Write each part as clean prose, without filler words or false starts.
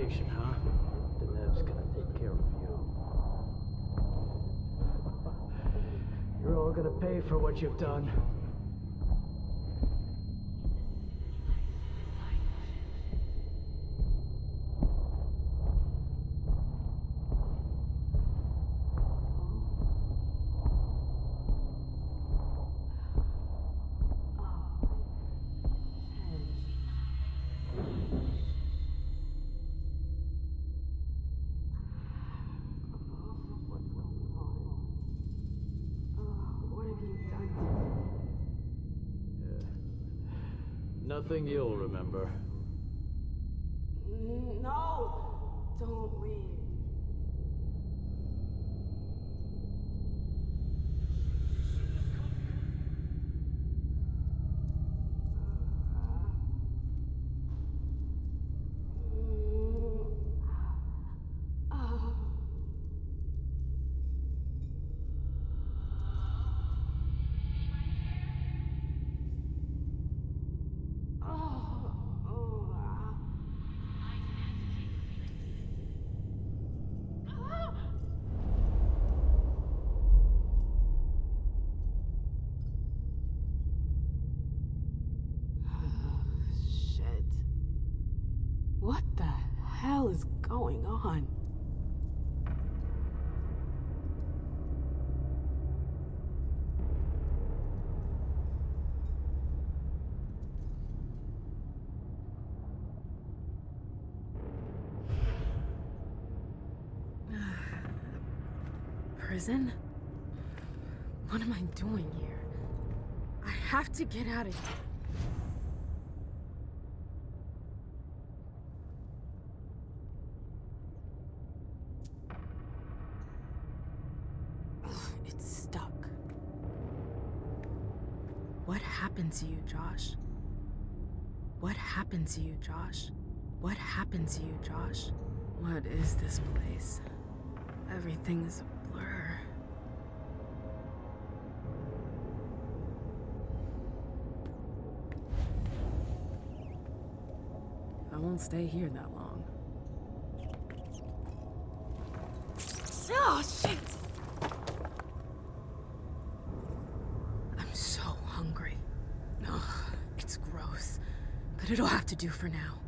vacation, huh? Denev's gonna take care of you. You're all gonna pay for what you've done. Nothing you'll remember. No! Don't leave. What the hell is going on? Prison? What am I doing here? I have to get out of here. It's stuck. What happened to you, Josh? What happened to you, Josh? What happened to you, Josh? What is this place? Everything is a blur. I won't stay here that long. Oh, shit! I'm so hungry. Ugh, it's gross. But it'll have to do for now.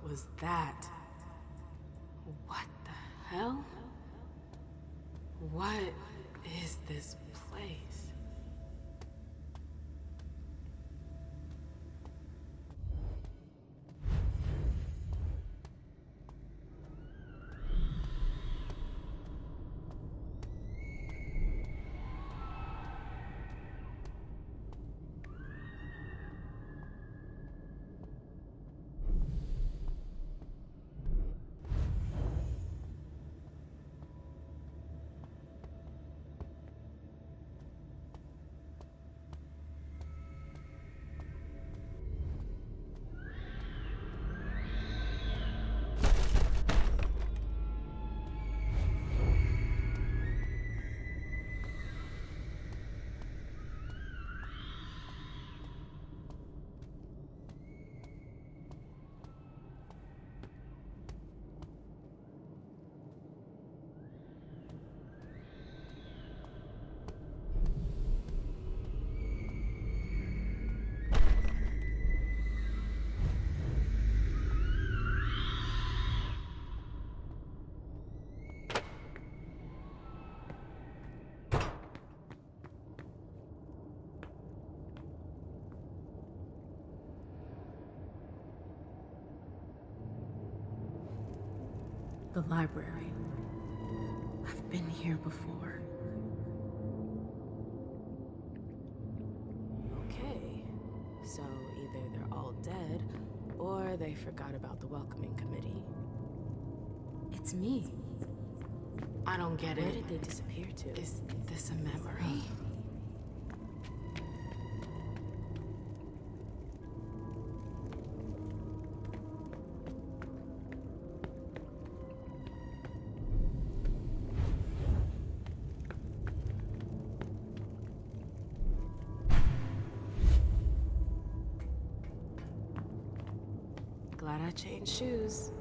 Was that? What the hell? What is this place? The library. I've been here before. Okay, so either they're all dead, or they forgot about the welcoming committee. It's me. I don't get it. Where did they disappear to? Is this a memory? Glad I changed shoes.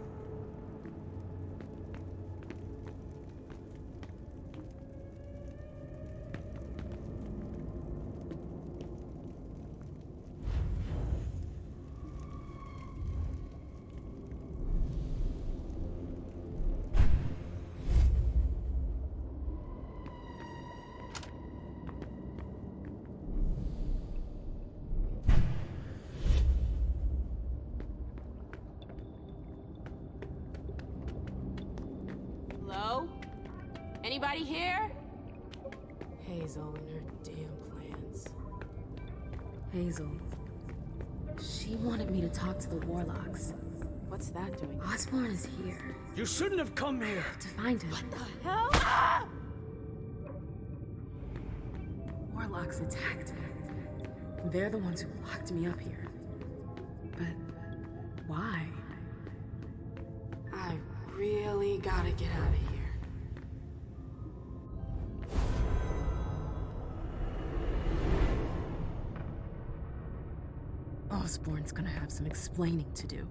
Hello? Anybody here? Hazel and her damn plans. Hazel. She wanted me to talk to the warlocks. What's that doing? Osborn is here. You shouldn't have come here. To find him. What the hell? Ah! Warlocks attacked me. They're the ones who locked me up here. But why? I really gotta get out of here. Osborn's gonna have some explaining to do.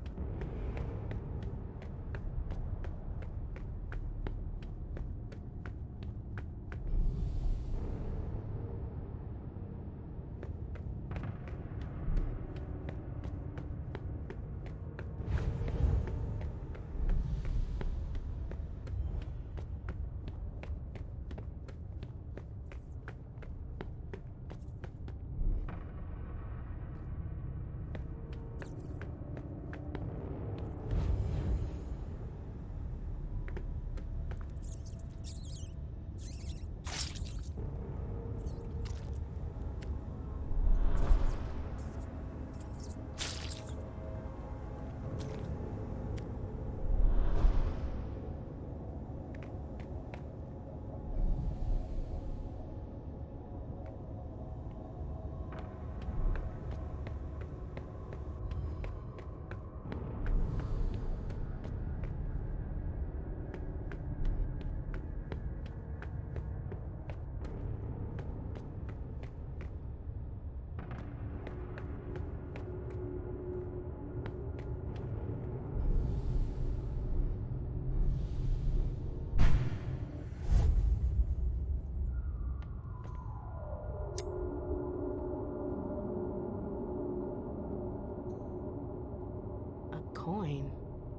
Coin?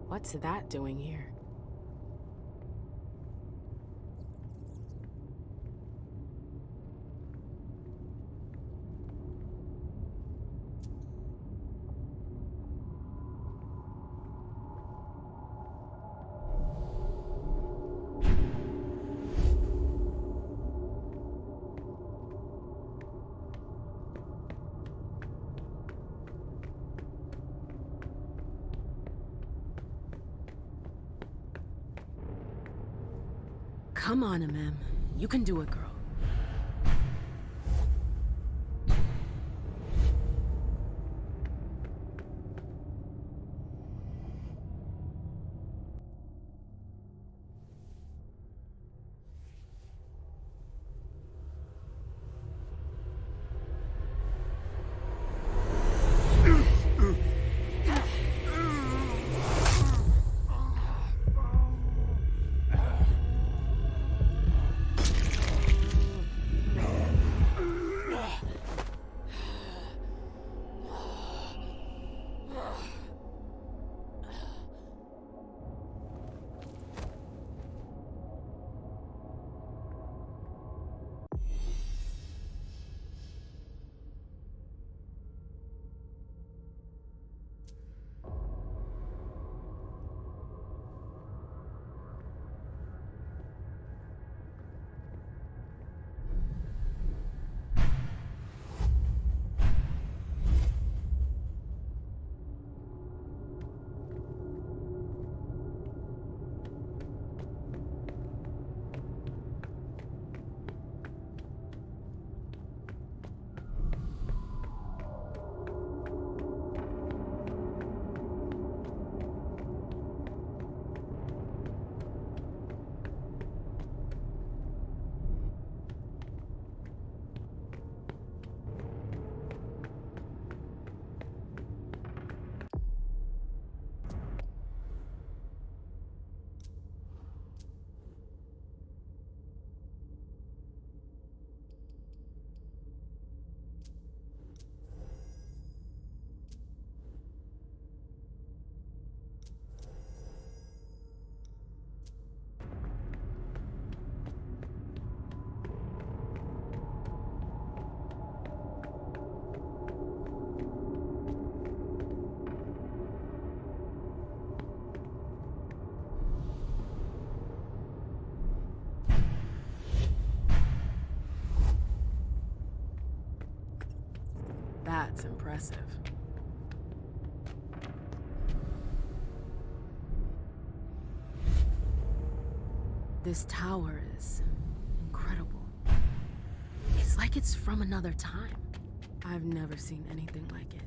What's that doing here? Come on, Mem. You can do it, girl. That's impressive. This tower is incredible. It's like it's from another time. I've never seen anything like it.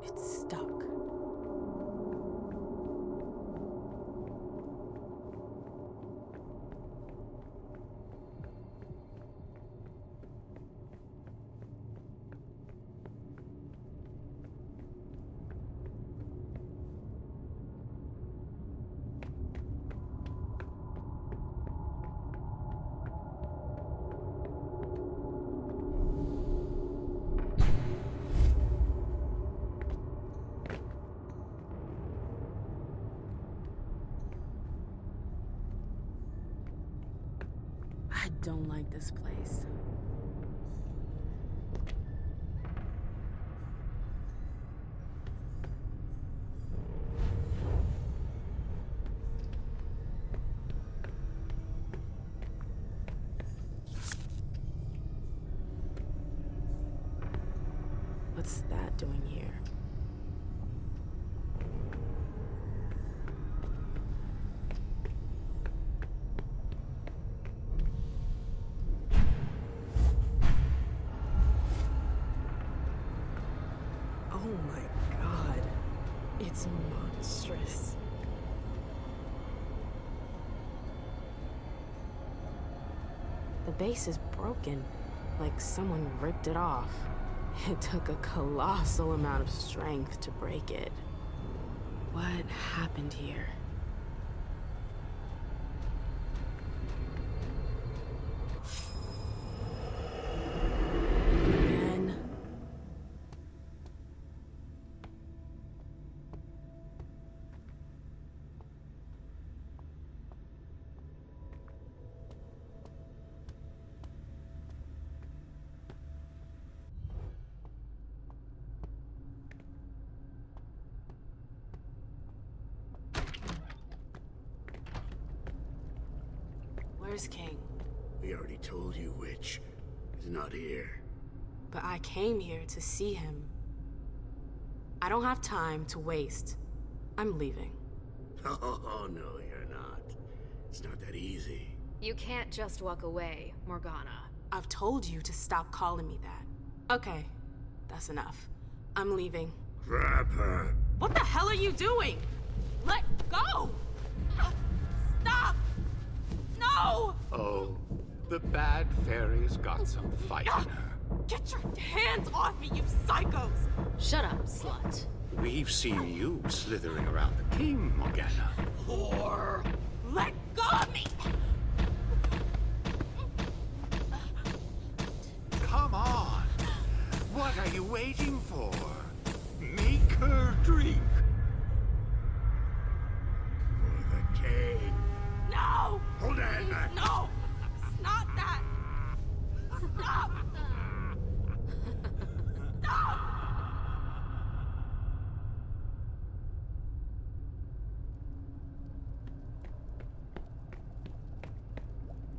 It's stuck. I don't like this place. What's that doing here? Oh my god. It's monstrous. The base is broken, like someone ripped it off. It took a colossal amount of strength to break it. What happened here? Again. Where's King? We already told you, Witch. He's not here. But I came here to see him. I don't have time to waste. I'm leaving. Oh, no, you're not. It's not that easy. You can't just walk away, Morgana. I've told you to stop calling me that. Okay, that's enough. I'm leaving. Grab her. What the hell are you doing? Let go! Stop! No! Oh, the bad fairy's got some fight in her. Get your hands off me, you psychos! Shut up, slut. We've seen you slithering around the king, Morgana. Whore! Let go of me! Come on! What are you waiting for? Make her drink! For the king. No! Hold her back. No! It's not that! Stop! Stop!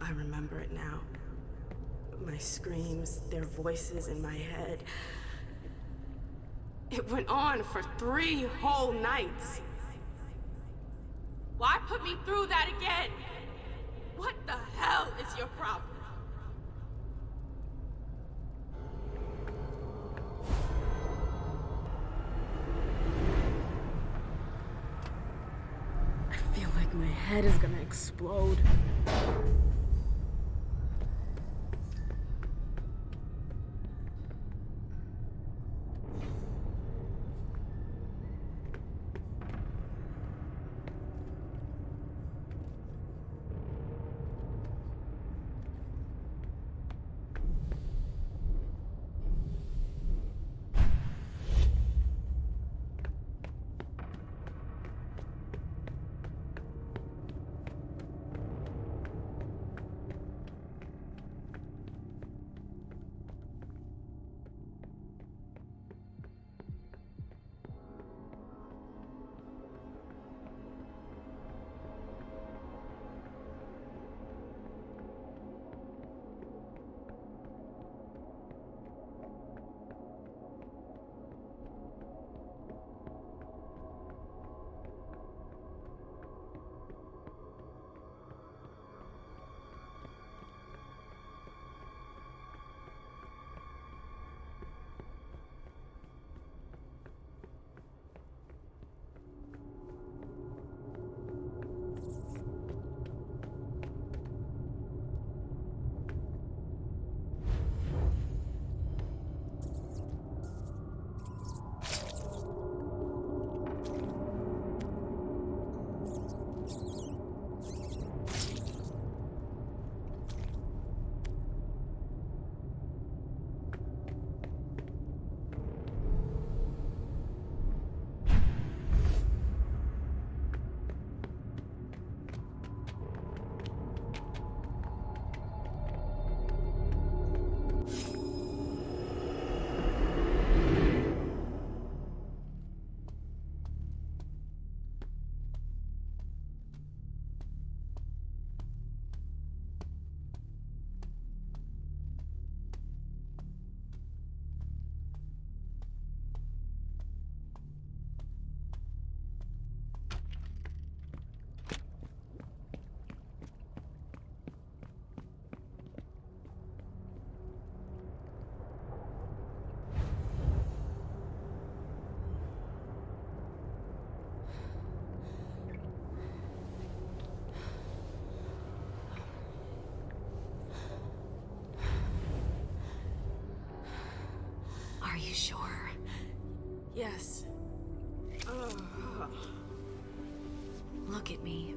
I remember it now. My screams, their voices in my head. It went on for 3 whole nights. Why put me through that again? What the hell is your problem? I feel like my head is gonna explode. Are you sure? Yes. Look at me.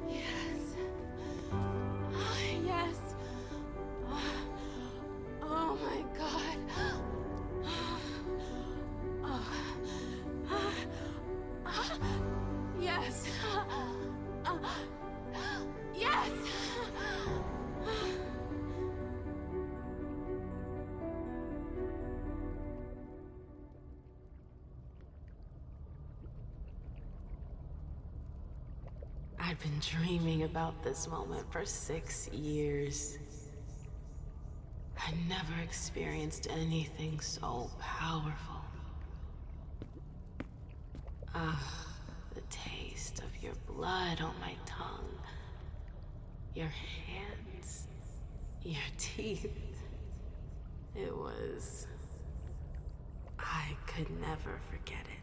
Yes. Yes. Oh my God. Yes. Yes. I'd been dreaming about this moment for 6 years. I never experienced anything so powerful. The taste of your blood on my tongue, your hands, your teeth. It was... I could never forget it.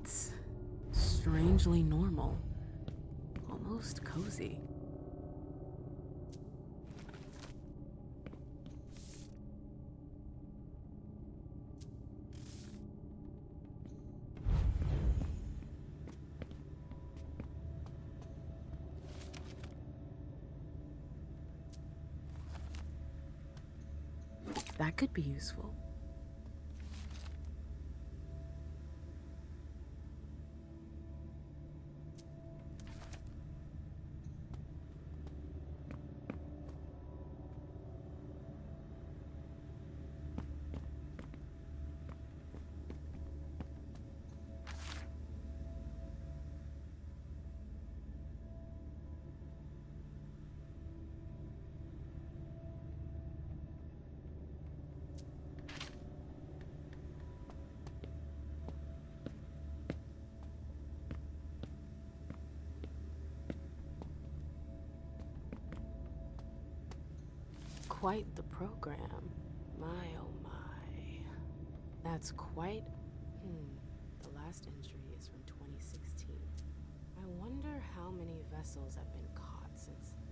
It's strangely normal, almost cozy. That could be useful. Quite the program. My oh my. That's quite... The last entry is from 2016. I wonder how many vessels have been caught since then.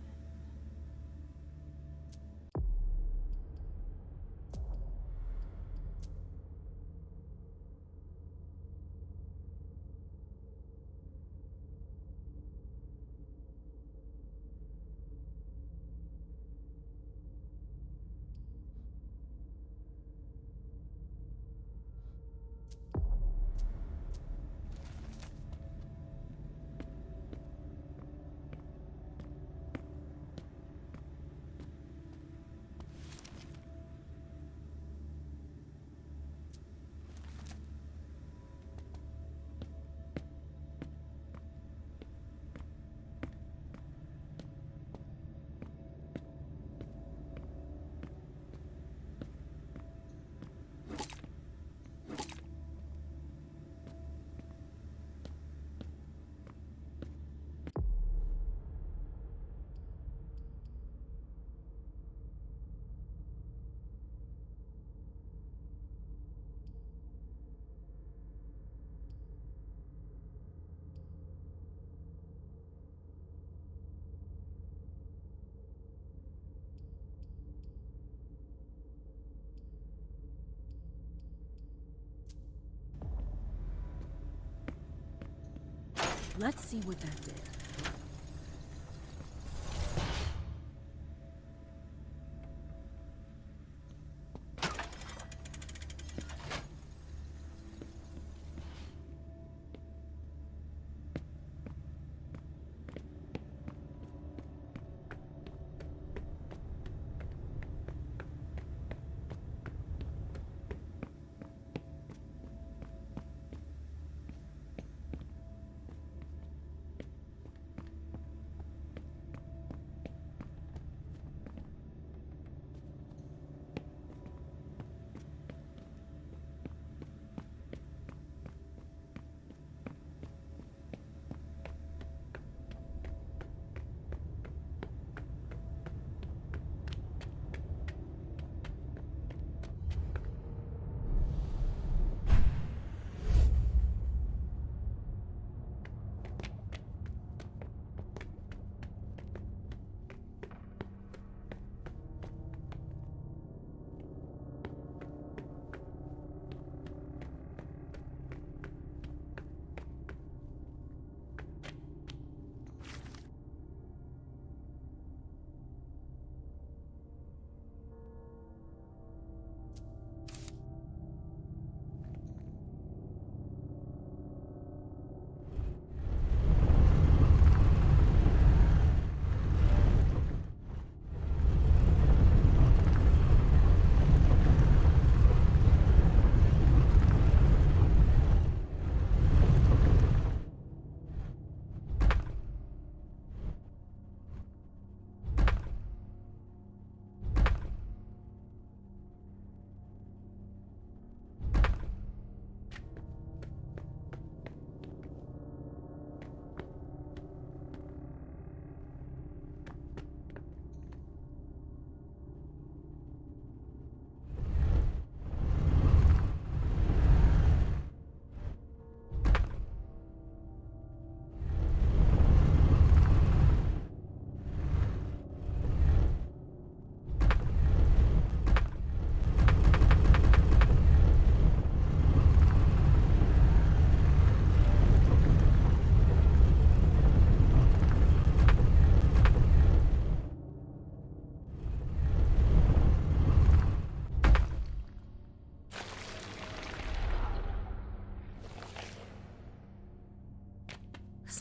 Let's see what that did.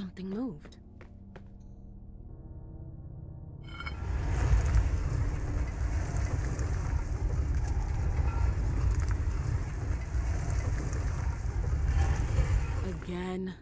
something moved. Again.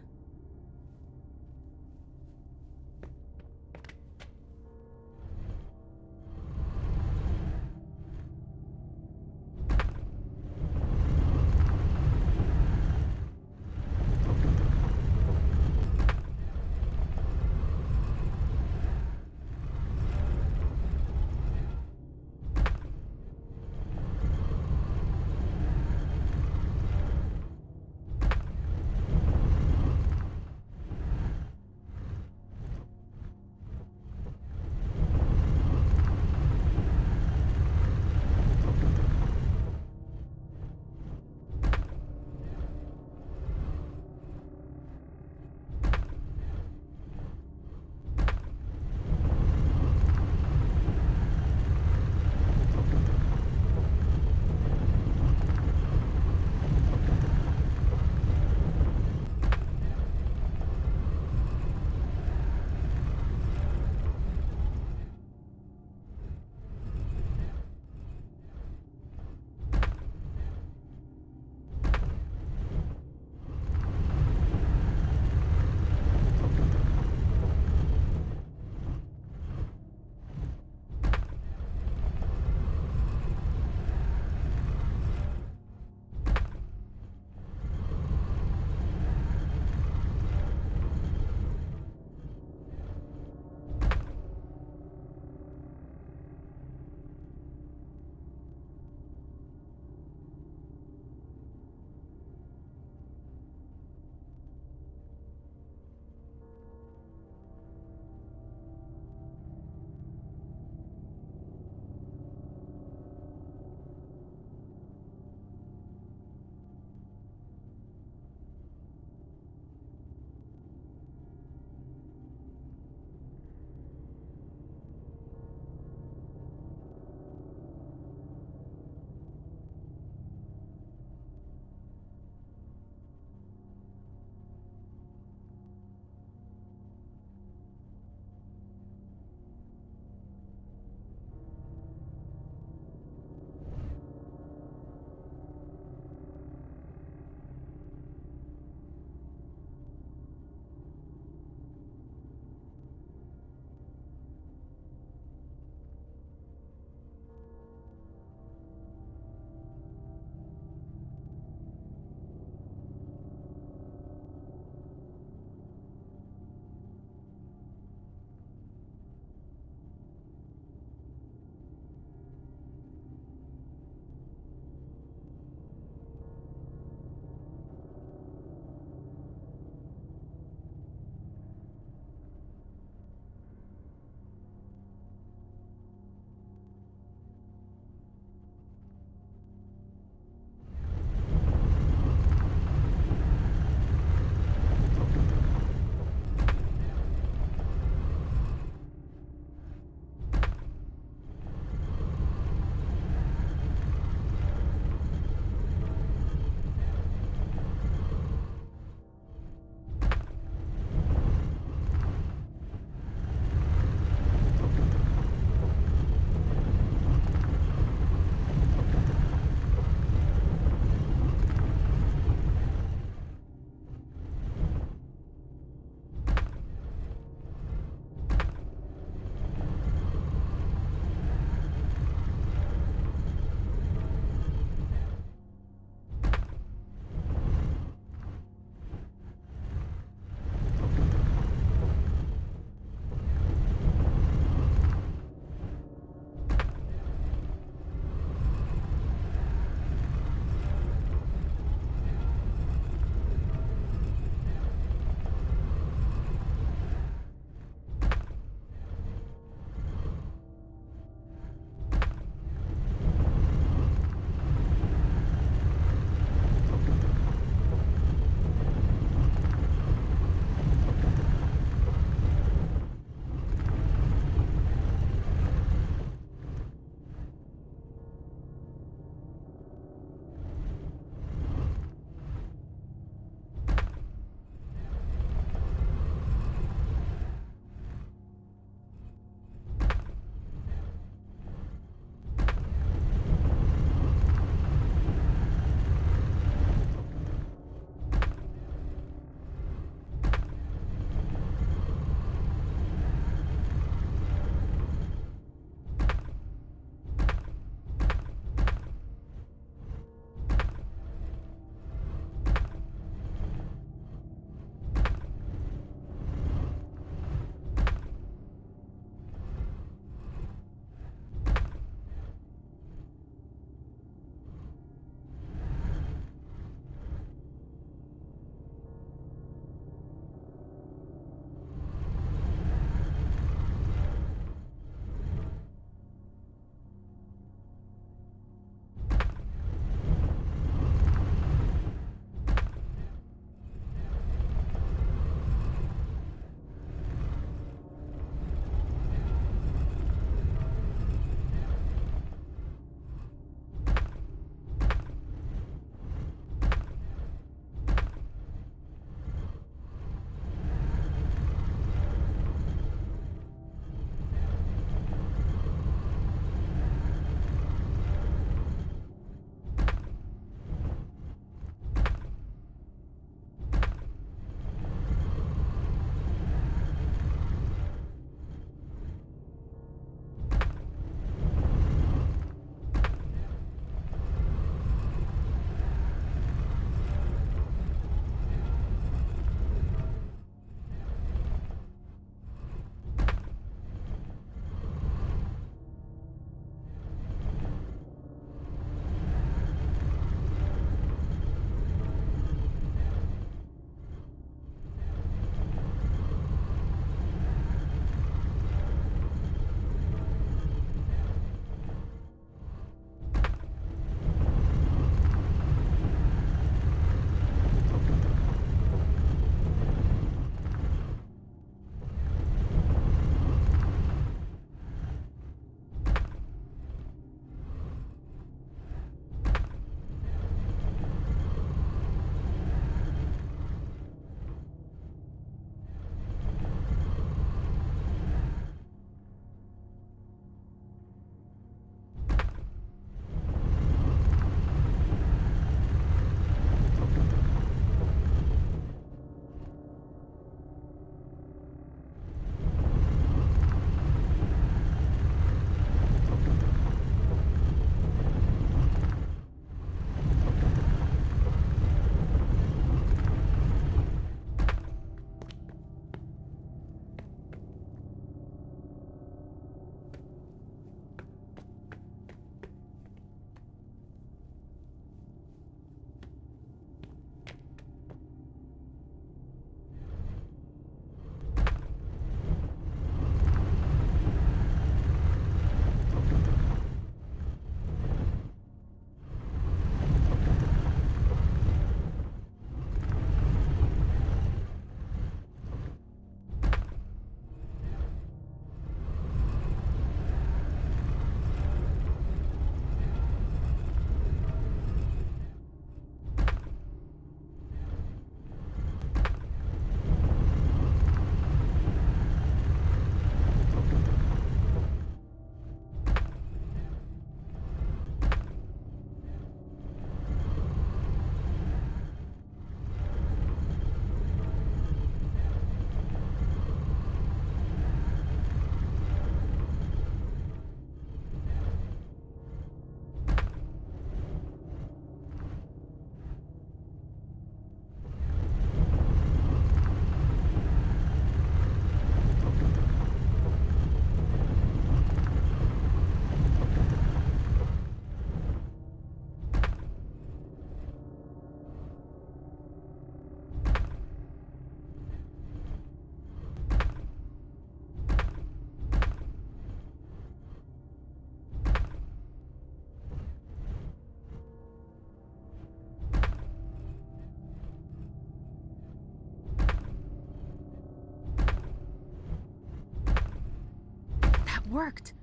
That worked.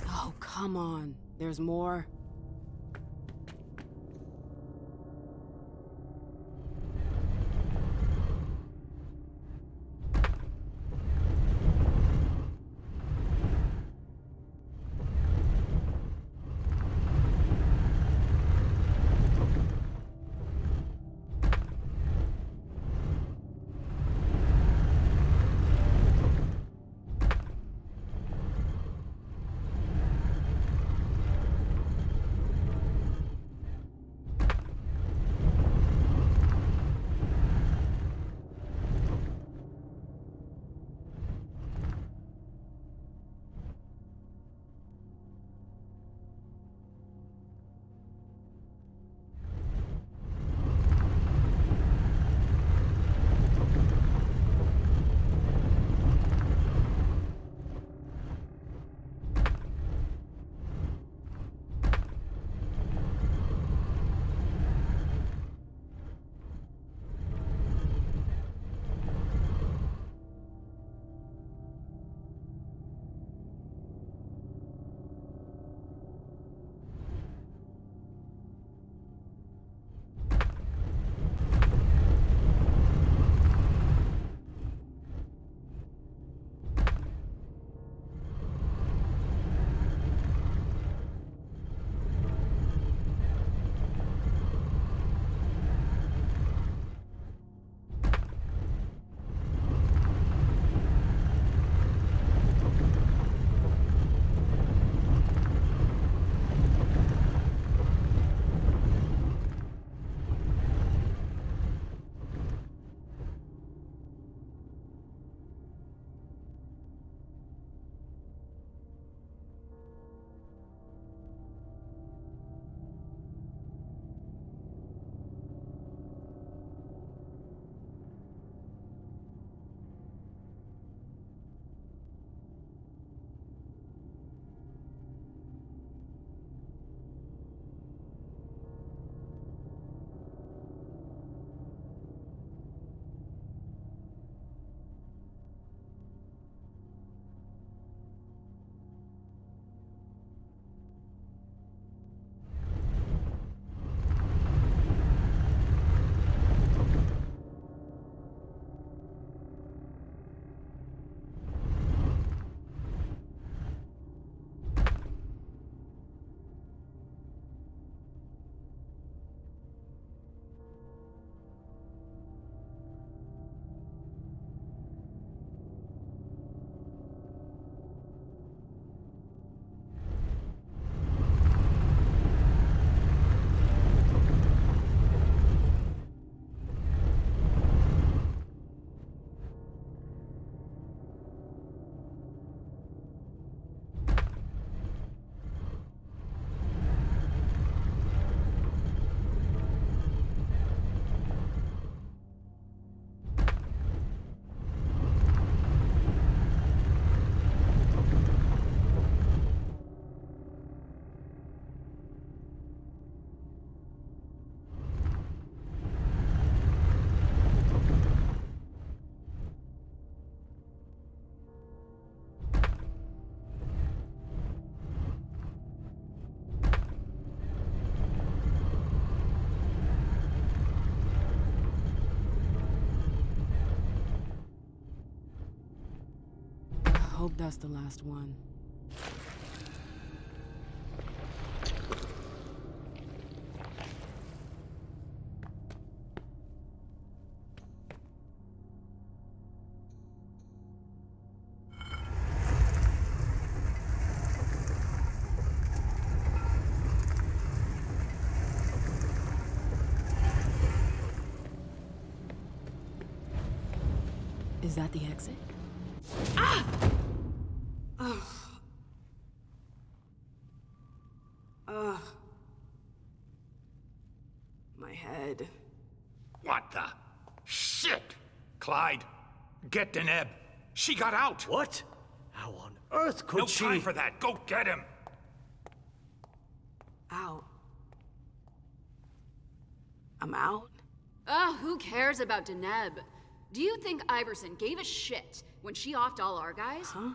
Oh, come on. There's more. Hope that's the last one. Is that the exit? Ah! Ugh. Ugh. My head. What the? Clyde, get Deneb. She got out. What? How on earth could No she? time for that. Go get him. Out. I'm out? Ugh, who cares about Deneb? Do you think Iverson gave a shit when she offed all our guys? Huh?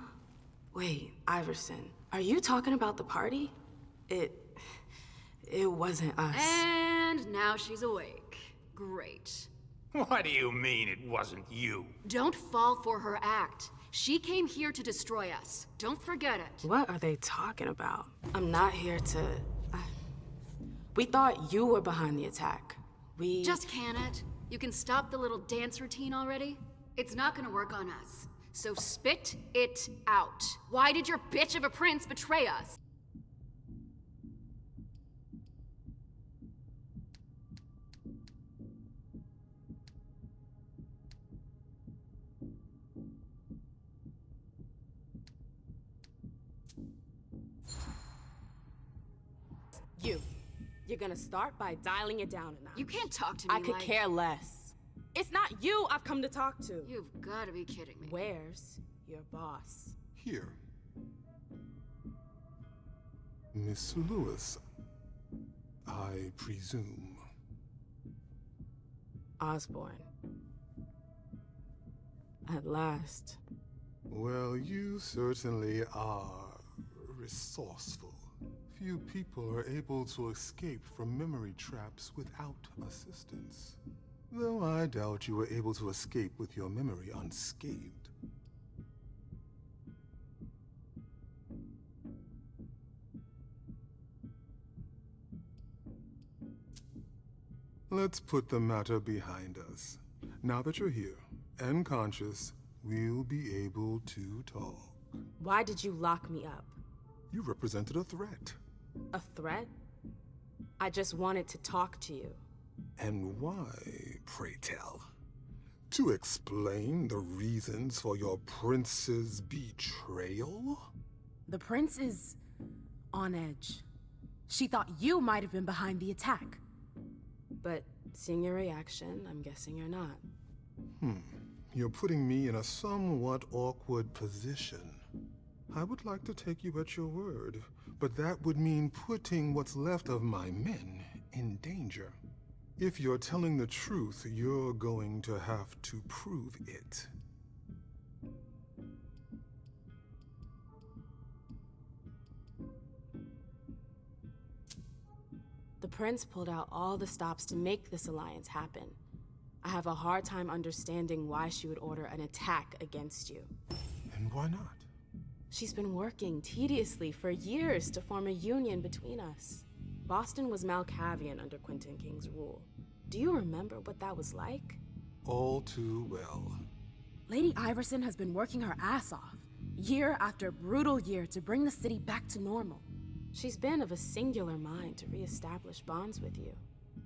Wait, Iverson, are you talking about the party? It wasn't us. And now she's awake. Great. What do you mean it wasn't you? Don't fall for her act. She came here to destroy us. Don't forget it. What are they talking about? I'm not here to... We thought you were behind the attack. We... Just can it? You can stop the little dance routine already? It's not gonna work on us. So spit it out. Why did your bitch of a prince betray us? You're gonna start by dialing it down a notch. You can't talk to me I could like... care less. It's not you I've come to talk to. You've gotta be kidding me. Where's your boss? Here. Miss Lewis, I presume. Osborne. At last. Well, you certainly are resourceful. Few people are able to escape from memory traps without assistance. Though I doubt you were able to escape with your memory unscathed. Let's put the matter behind us. Now that you're here and conscious, we'll be able to talk. Why did you lock me up? You represented a threat. A threat? I just wanted to talk to you. And why, pray tell? To explain the reasons for your prince's betrayal? The prince is on edge. She thought you might have been behind the attack. But seeing your reaction, I'm guessing you're not. You're putting me in a somewhat awkward position. I would like to take you at your word, but that would mean putting what's left of my men in danger. If you're telling the truth, you're going to have to prove it. The prince pulled out all the stops to make this alliance happen. I have a hard time understanding why she would order an attack against you. And why not? She's been working tediously for years to form a union between us. Boston was Malkavian under Quentin King's rule. Do you remember what that was like? All too well. Lady Iverson has been working her ass off, year after brutal year, to bring the city back to normal. She's been of a singular mind to reestablish bonds with you.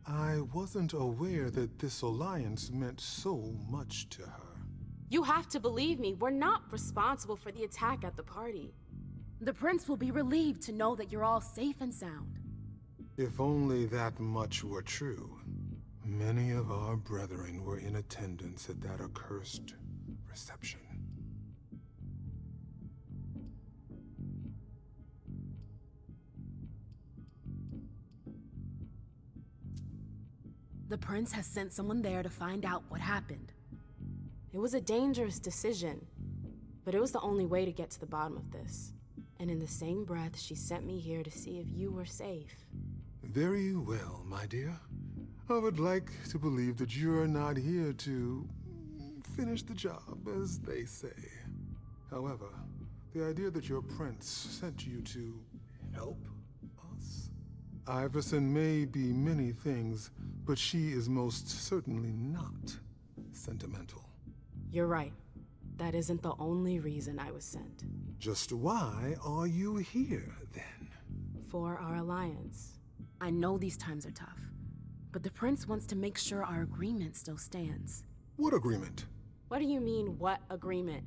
I wasn't aware that this alliance meant so much to her. You have to believe me, we're not responsible for the attack at the party. The prince will be relieved to know that you're all safe and sound. If only that much were true. Many of our brethren were in attendance at that accursed reception. The prince has sent someone there to find out what happened. It was a dangerous decision, but it was the only way to get to the bottom of this. And in the same breath, she sent me here to see if you were safe. Very well, my dear. I would like to believe that you're not here to finish the job, as they say. However, the idea that your prince sent you to help us? Iverson may be many things, but she is most certainly not sentimental. You're right. That isn't the only reason I was sent. Just why are you here, then? For our alliance. I know these times are tough, but the prince wants to make sure our agreement still stands. What agreement? What do you mean, what agreement?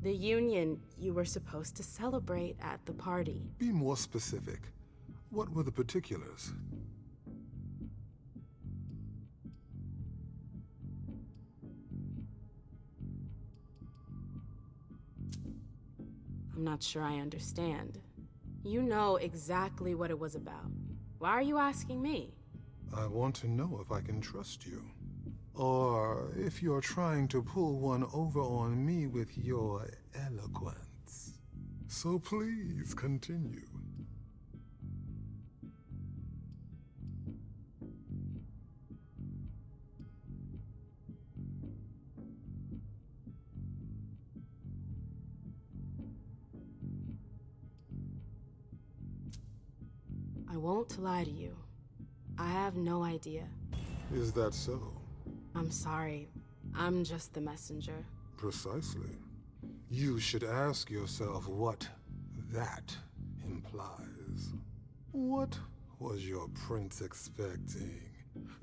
The union you were supposed to celebrate at the party. Be more specific. What were the particulars? I'm not sure I understand. You know exactly what it was about. Why are you asking me? I want to know if I can trust you. Or if you're trying to pull one over on me with your eloquence. So please continue. I won't lie to you. I have no idea. Is that so? I'm sorry. I'm just the messenger. Precisely. You should ask yourself what that implies. What was your prince expecting?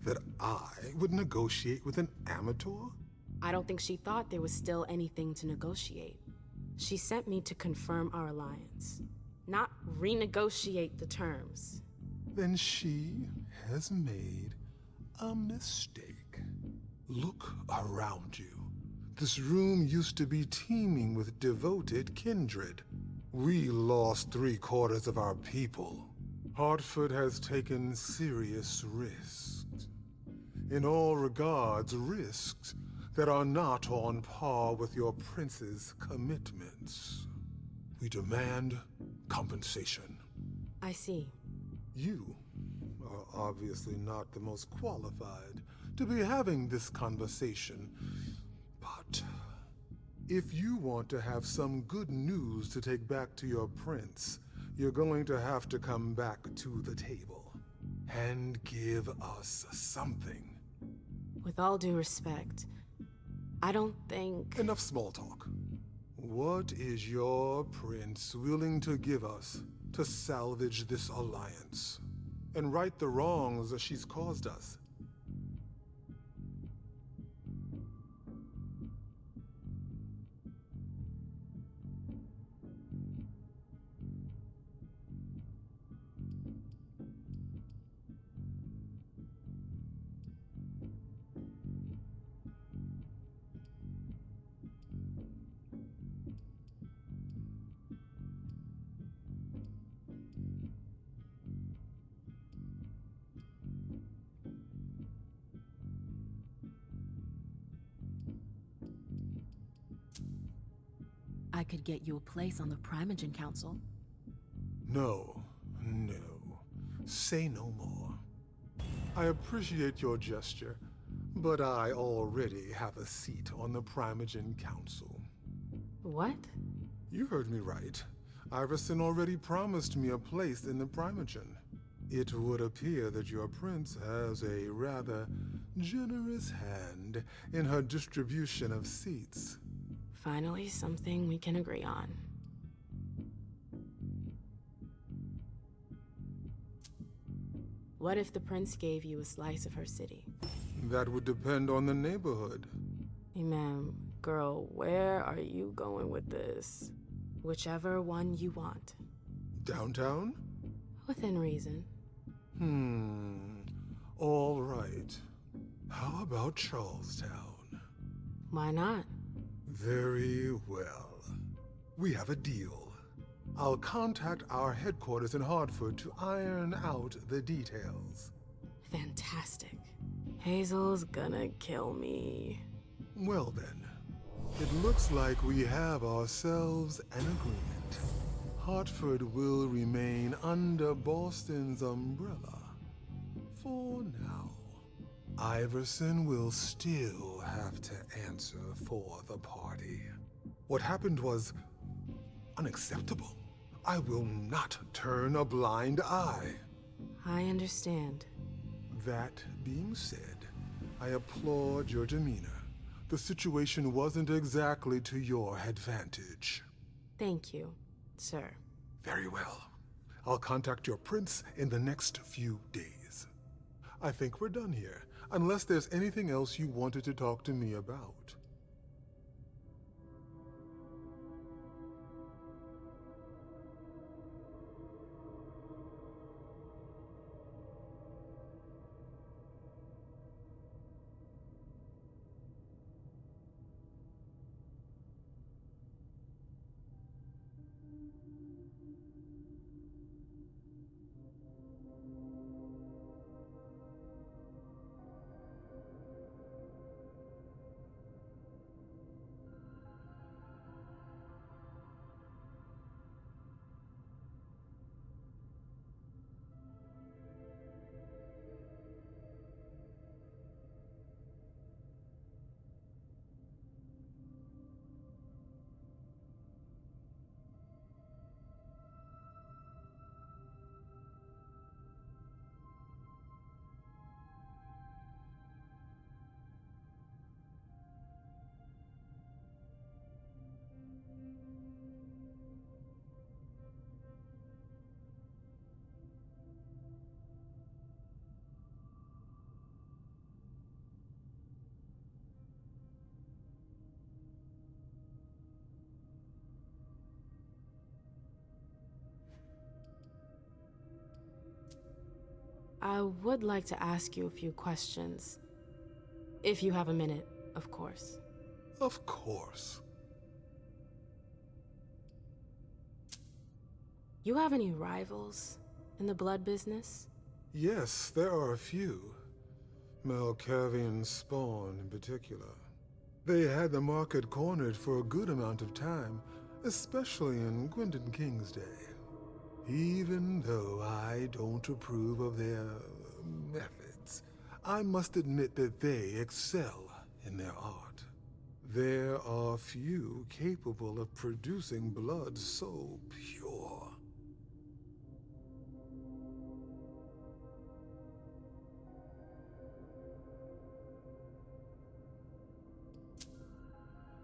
That I would negotiate with an amateur? I don't think she thought there was still anything to negotiate. She sent me to confirm our alliance, not renegotiate the terms. Then she has made a mistake. Look around you. This room used to be teeming with devoted kindred. We lost 3/4 of our people. Hartford has taken serious risks. In all regards, risks that are not on par with your prince's commitments. We demand compensation. I see. You are obviously not the most qualified to be having this conversation, but if you want to have some good news to take back to your prince, you're going to have to come back to the table and give us something. With all due respect, I don't think... Enough small talk. What is your prince willing to give us to salvage this alliance and right the wrongs that she's caused us? I could get you a place on the Primogen Council. No. Say no more. I appreciate your gesture, but I already have a seat on the Primogen Council. What? You heard me right. Iverson already promised me a place in the Primogen. It would appear that your prince has a rather generous hand in her distribution of seats. Finally, something we can agree on. What if the prince gave you a slice of her city? That would depend on the neighborhood. Hey ma'am, girl, where are you going with this? Whichever one you want. Downtown? Within reason. All right. How about Charlestown? Why not? Very well. We have a deal. I'll contact our headquarters in Hartford to iron out the details. Fantastic. Hazel's gonna kill me. Well then, it looks like we have ourselves an agreement. Hartford will remain under Boston's umbrella. For now. Iverson will still have to answer for the party. What happened was unacceptable. I will not turn a blind eye. I understand. That being said, I applaud your demeanor. The situation wasn't exactly to your advantage. Thank you, sir. Very well. I'll contact your prince in the next few days. I think we're done here, unless there's anything else you wanted to talk to me about. I would like to ask you a few questions. If you have a minute, of course. Of course. You have any rivals in the blood business? Yes, there are a few. Malkavian spawn in particular. They had the market cornered for a good amount of time, especially in Quentin King's day. Even though I don't approve of their methods, I must admit that they excel in their art. There are few capable of producing blood so pure.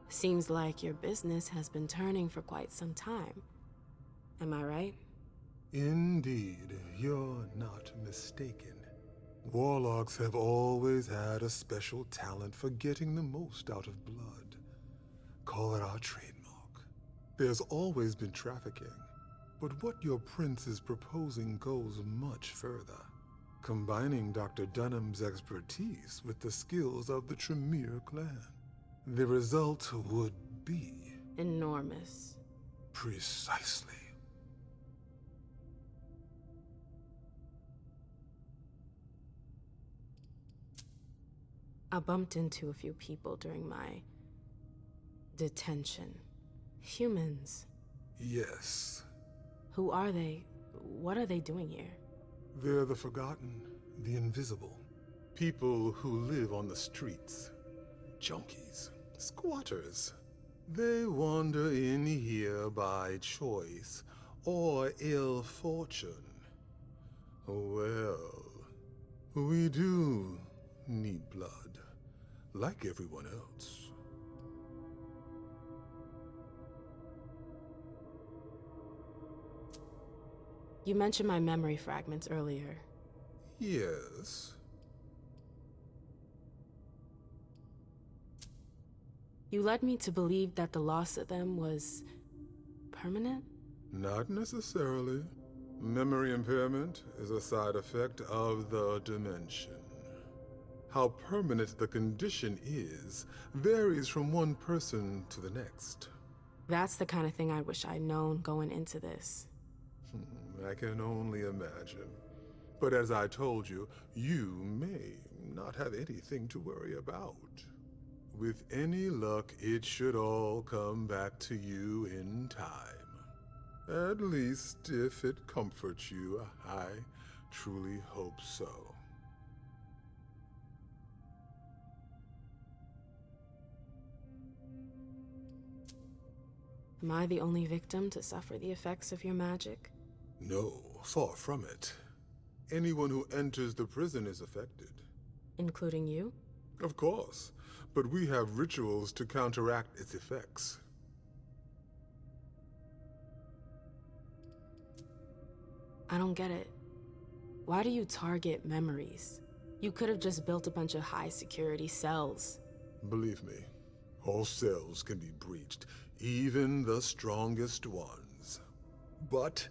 Seems like your business has been turning for quite some time. Am I right? Indeed, you're not mistaken. Warlocks have always had a special talent for getting the most out of blood. Call it our trademark. There's always been trafficking, but what your prince is proposing goes much further, combining Dr. Dunham's expertise with the skills of the Tremere clan. The result would be... enormous. Precisely. I bumped into a few people during my detention. Humans. Yes. Who are they? What are they doing here? They're the forgotten, the invisible. People who live on the streets. Junkies. Squatters. They wander in here by choice or ill fortune. Well, we do need blood, like everyone else. You mentioned my memory fragments earlier. Yes. You led me to believe that the loss of them was permanent? Not necessarily. Memory impairment is a side effect of the dimension. How permanent the condition is varies from one person to the next. That's the kind of thing I wish I'd known going into this. I can only imagine. But as I told you, you may not have anything to worry about. With any luck, it should all come back to you in time. At least, if it comforts you, I truly hope so. Am I the only victim to suffer the effects of your magic? No, far from it. Anyone who enters the prison is affected. Including you? Of course, but we have rituals to counteract its effects. I don't get it. Why do you target memories? You could have just built a bunch of high-security cells. Believe me, all cells can be breached, even the strongest ones. But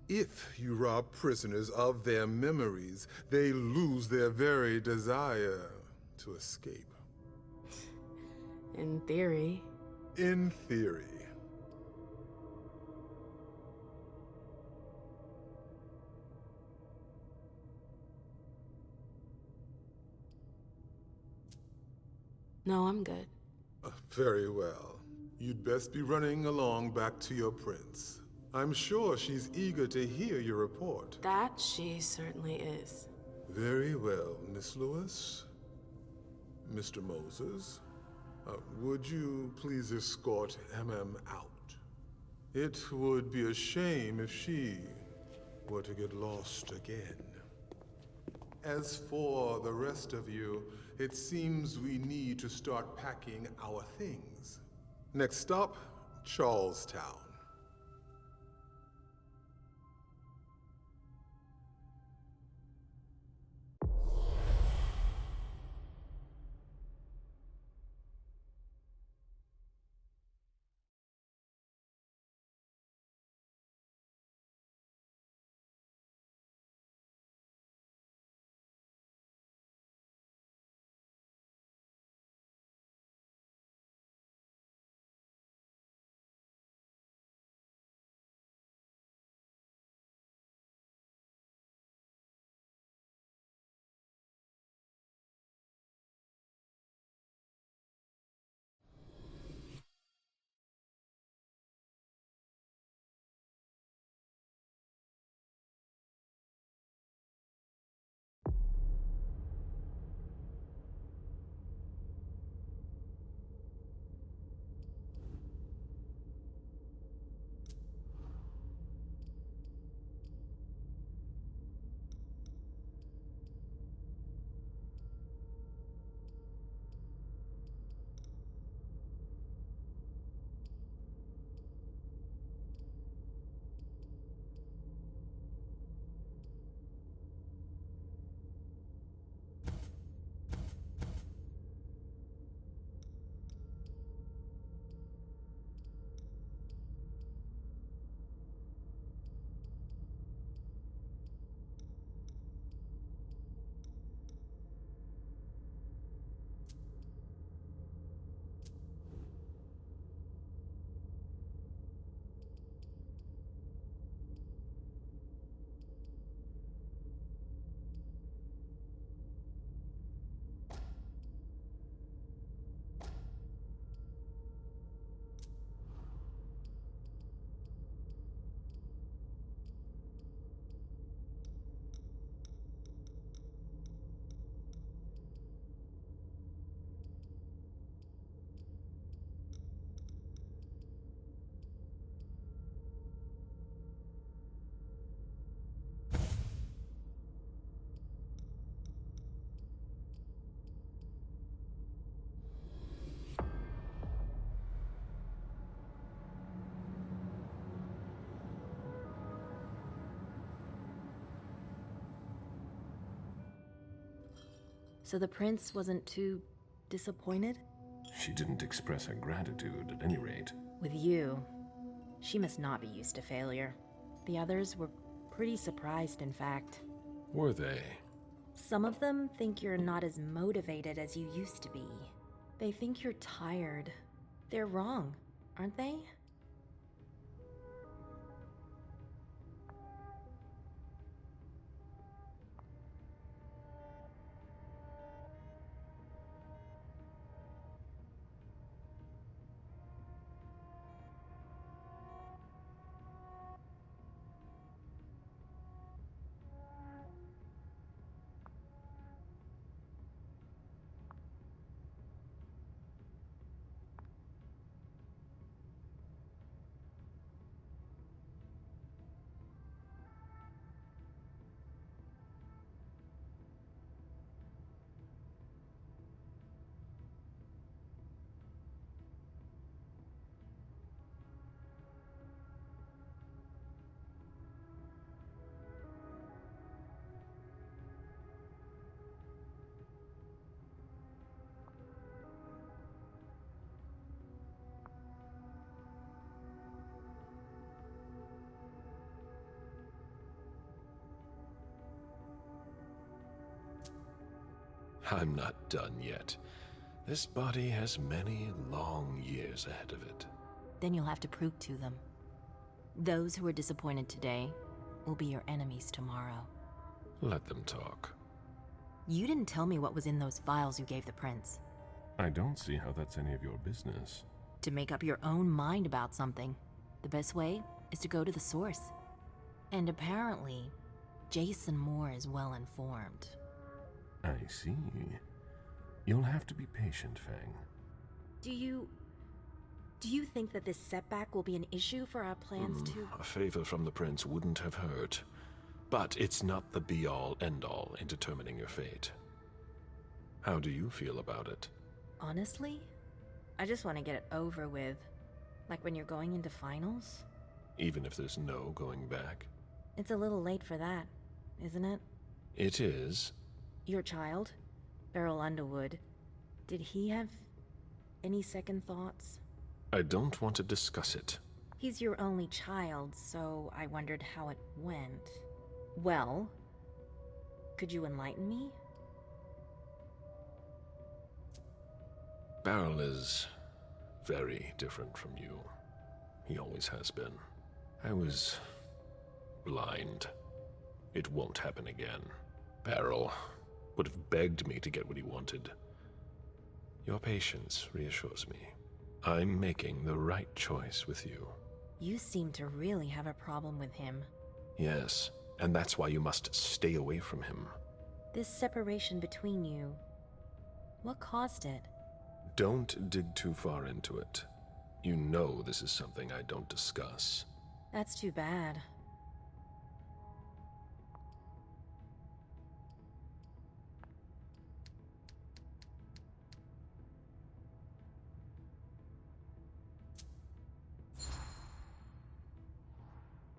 if you rob prisoners of their memories, they lose their very desire to escape. In theory. In theory. No, I'm good. Very well. You'd best be running along back to your prince. I'm sure she's eager to hear your report. That she certainly is. Very well, Miss Lewis. Mr. Moses, would you please escort MM out? It would be a shame if she were to get lost again. As for the rest of you, it seems we need to start packing our things. Next stop, Charlestown. So the prince wasn't too disappointed? She didn't express her gratitude, at any rate. With you, she must not be used to failure. The others were pretty surprised, in fact. Were they? Some of them think you're not as motivated as you used to be. They think you're tired. They're wrong, aren't they? I'm not done yet. This body has many long years ahead of it. Then you'll have to prove to them. Those who are disappointed today will be your enemies tomorrow. Let them talk. You didn't tell me what was in those files you gave the prince. I don't see how that's any of your business. To make up your own mind about something, the best way is to go to the source. And apparently, Jason Moore is well informed. I see. You'll have to be patient, Fang. Do you think that this setback will be an issue for our plans to... A favor from the prince wouldn't have hurt. But it's not the be-all, end-all in determining your fate. How do you feel about it? Honestly, I just want to get it over with. Like when you're going into finals. Even if there's no going back? It's a little late for that, isn't it? It is. Your child, Beryl Underwood, did he have any second thoughts? I don't want to discuss it. He's your only child, so I wondered how it went. Well, could you enlighten me? Beryl is very different from you. He always has been. I was blind. It won't happen again. Beryl would have begged me to get what he wanted. Your patience reassures me. I'm making the right choice with you. You seem to really have a problem with him. Yes, and that's why you must stay away from him. This separation between you, what caused it? Don't dig too far into it. You know this is something I don't discuss. That's too bad.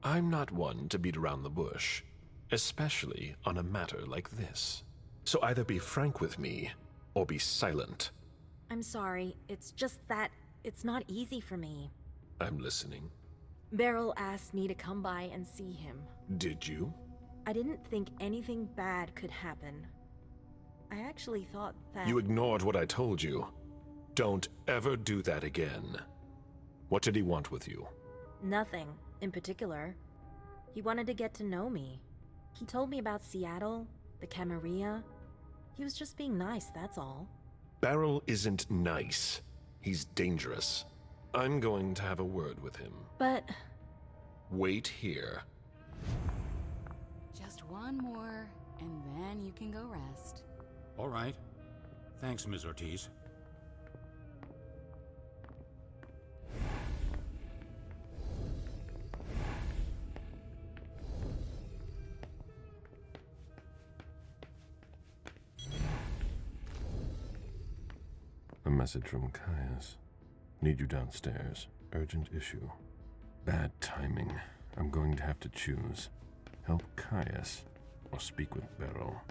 I'm not one to beat around the bush, especially on a matter like this. So either be frank with me, or be silent. I'm sorry, it's just that it's not easy for me. I'm listening. Beryl asked me to come by and see him. Did you? I didn't think anything bad could happen. I actually thought that... You ignored what I told you. Don't ever do that again. What did he want with you? Nothing in particular. He wanted to get to know me. He told me about Seattle, the Camarilla. He was just being nice, that's all. Beryl isn't nice. He's dangerous. I'm going to have a word with him. But... Wait here. Just one more, and then you can go rest. All right. Thanks, Ms. Ortiz. A message from Caius. Need you downstairs. Urgent issue. Bad timing. I'm going to have to choose. Help Caius or speak with Beryl.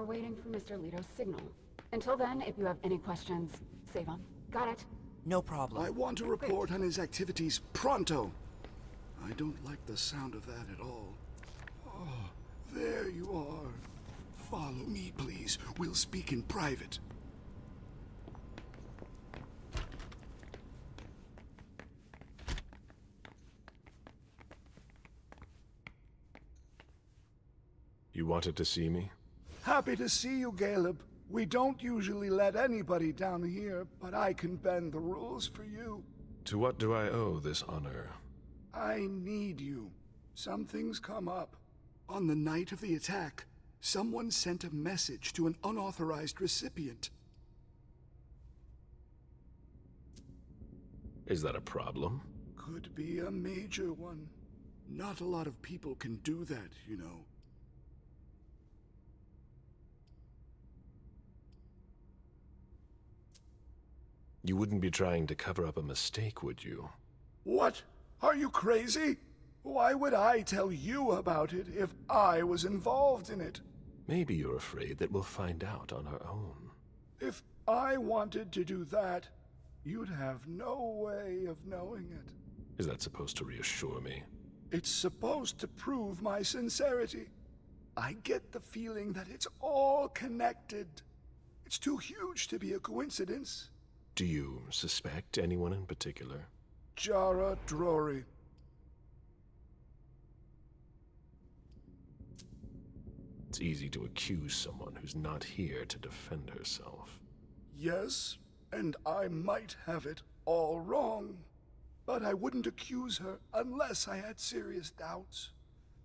we're waiting for Mr. Leto's signal. Until then, if you have any questions, save them. Got it? No problem. I want to report on his activities pronto. I don't like the sound of that at all. Oh, there you are. Follow me, please. We'll speak in private. You wanted to see me? Happy to see you, Caleb. We don't usually let anybody down here, but I can bend the rules for you. To what do I owe this honor? I need you. Something's come up. On the night of the attack, someone sent a message to an unauthorized recipient. Is that a problem? Could be a major one. Not a lot of people can do that, you know. You wouldn't be trying to cover up a mistake, would you? What? Are you crazy? Why would I tell you about it if I was involved in it? Maybe you're afraid that we'll find out on our own. If I wanted to do that, you'd have no way of knowing it. Is that supposed to reassure me? It's supposed to prove my sincerity. I get the feeling that it's all connected. It's too huge to be a coincidence. Do you suspect anyone in particular? Jara Drory. It's easy to accuse someone who's not here to defend herself. Yes, and I might have it all wrong. But I wouldn't accuse her unless I had serious doubts.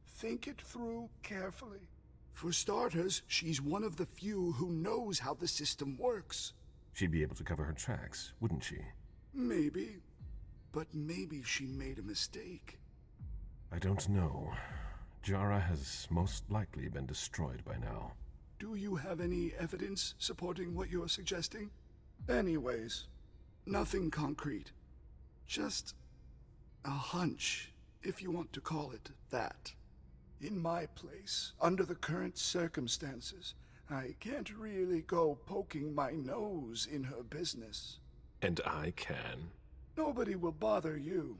Think it through carefully. For starters, she's one of the few who knows how the system works. She'd be able to cover her tracks, wouldn't she? Maybe. But maybe she made a mistake. I don't know. Jara has most likely been destroyed by now. Do you have any evidence supporting what you're suggesting? Anyways, nothing concrete. Just a hunch, if you want to call it that. In my place, under the current circumstances, I can't really go poking my nose in her business. And I can. Nobody will bother you.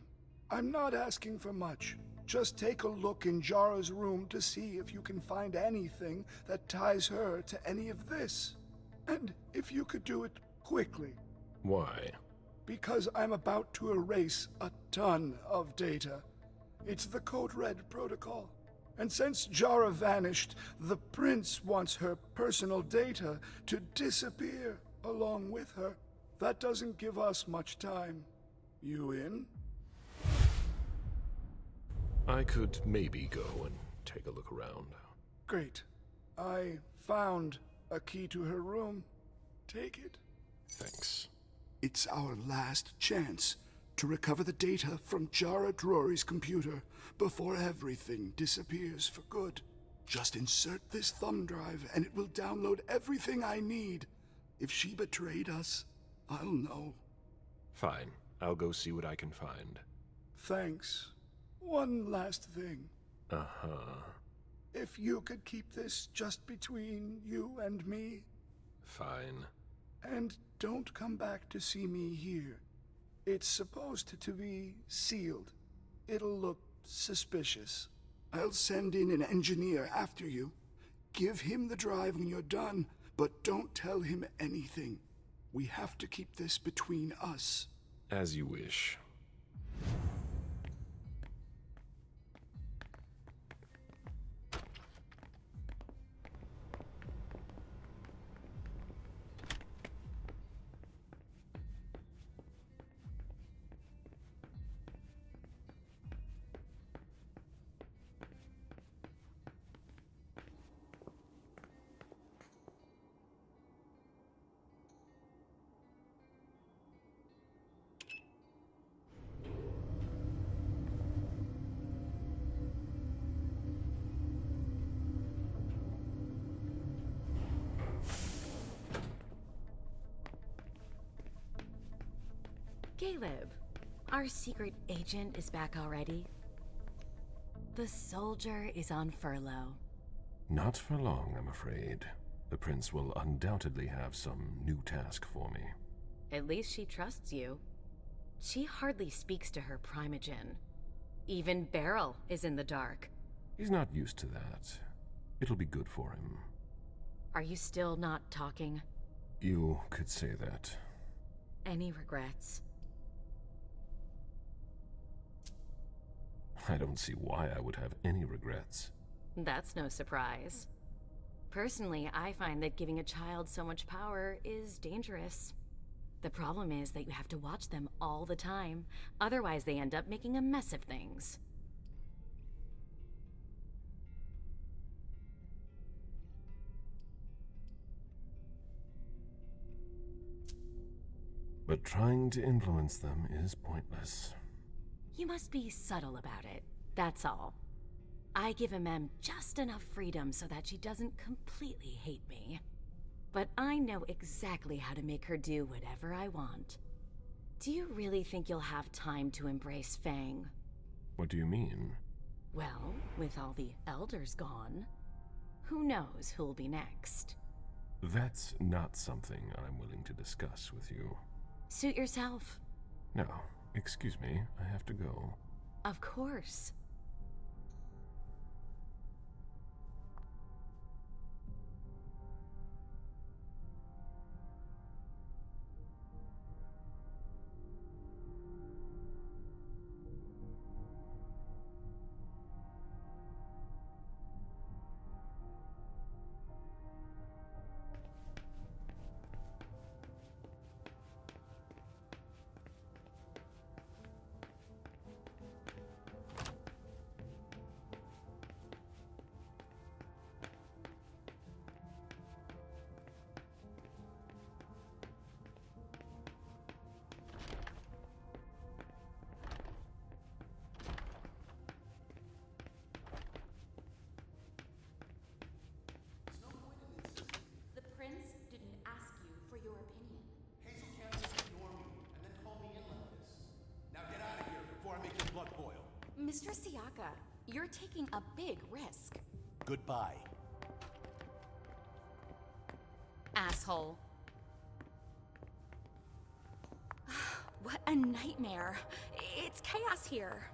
I'm not asking for much. Just take a look in Jara's room to see if you can find anything that ties her to any of this. And if you could do it quickly. Why? Because I'm about to erase a ton of data. It's the Code Red protocol. And since Jara vanished, the prince wants her personal data to disappear along with her. That doesn't give us much time. You in? I could maybe go and take a look around. Great. I found a key to her room. Take it. Thanks. It's our last chance to recover the data from Jara Drory's computer before everything disappears for good. Just insert this thumb drive and it will download everything I need. If she betrayed us, I'll know. Fine. I'll go see what I can find. Thanks. One last thing. Uh-huh. If you could keep this just between you and me. Fine. And don't come back to see me here. It's supposed to be sealed. It'll look suspicious. I'll send in an engineer after you. Give him the drive when you're done, but don't tell him anything. We have to keep this between us. As you wish. Caleb, our secret agent is back already. The soldier is on furlough. Not for long, I'm afraid. The prince will undoubtedly have some new task for me. At least she trusts you. She hardly speaks to her primogen. Even Beryl is in the dark. He's not used to that. It'll be good for him. Are you still not talking? You could say that. Any regrets? I don't see why I would have any regrets. That's no surprise. Personally, I find that giving a child so much power is dangerous. The problem is that you have to watch them all the time. Otherwise, they end up making a mess of things. But trying to influence them is pointless. You must be subtle about it, that's all. I give Mem just enough freedom so that she doesn't completely hate me. But I know exactly how to make her do whatever I want. Do you really think you'll have time to embrace Fang? What do you mean? Well, with all the elders gone, who knows who'll be next? That's not something I'm willing to discuss with you. Suit yourself. No, excuse me, I have to go. Of course. Mr. Siaka, you're taking a big risk. Goodbye. Asshole. What a nightmare. It's chaos here.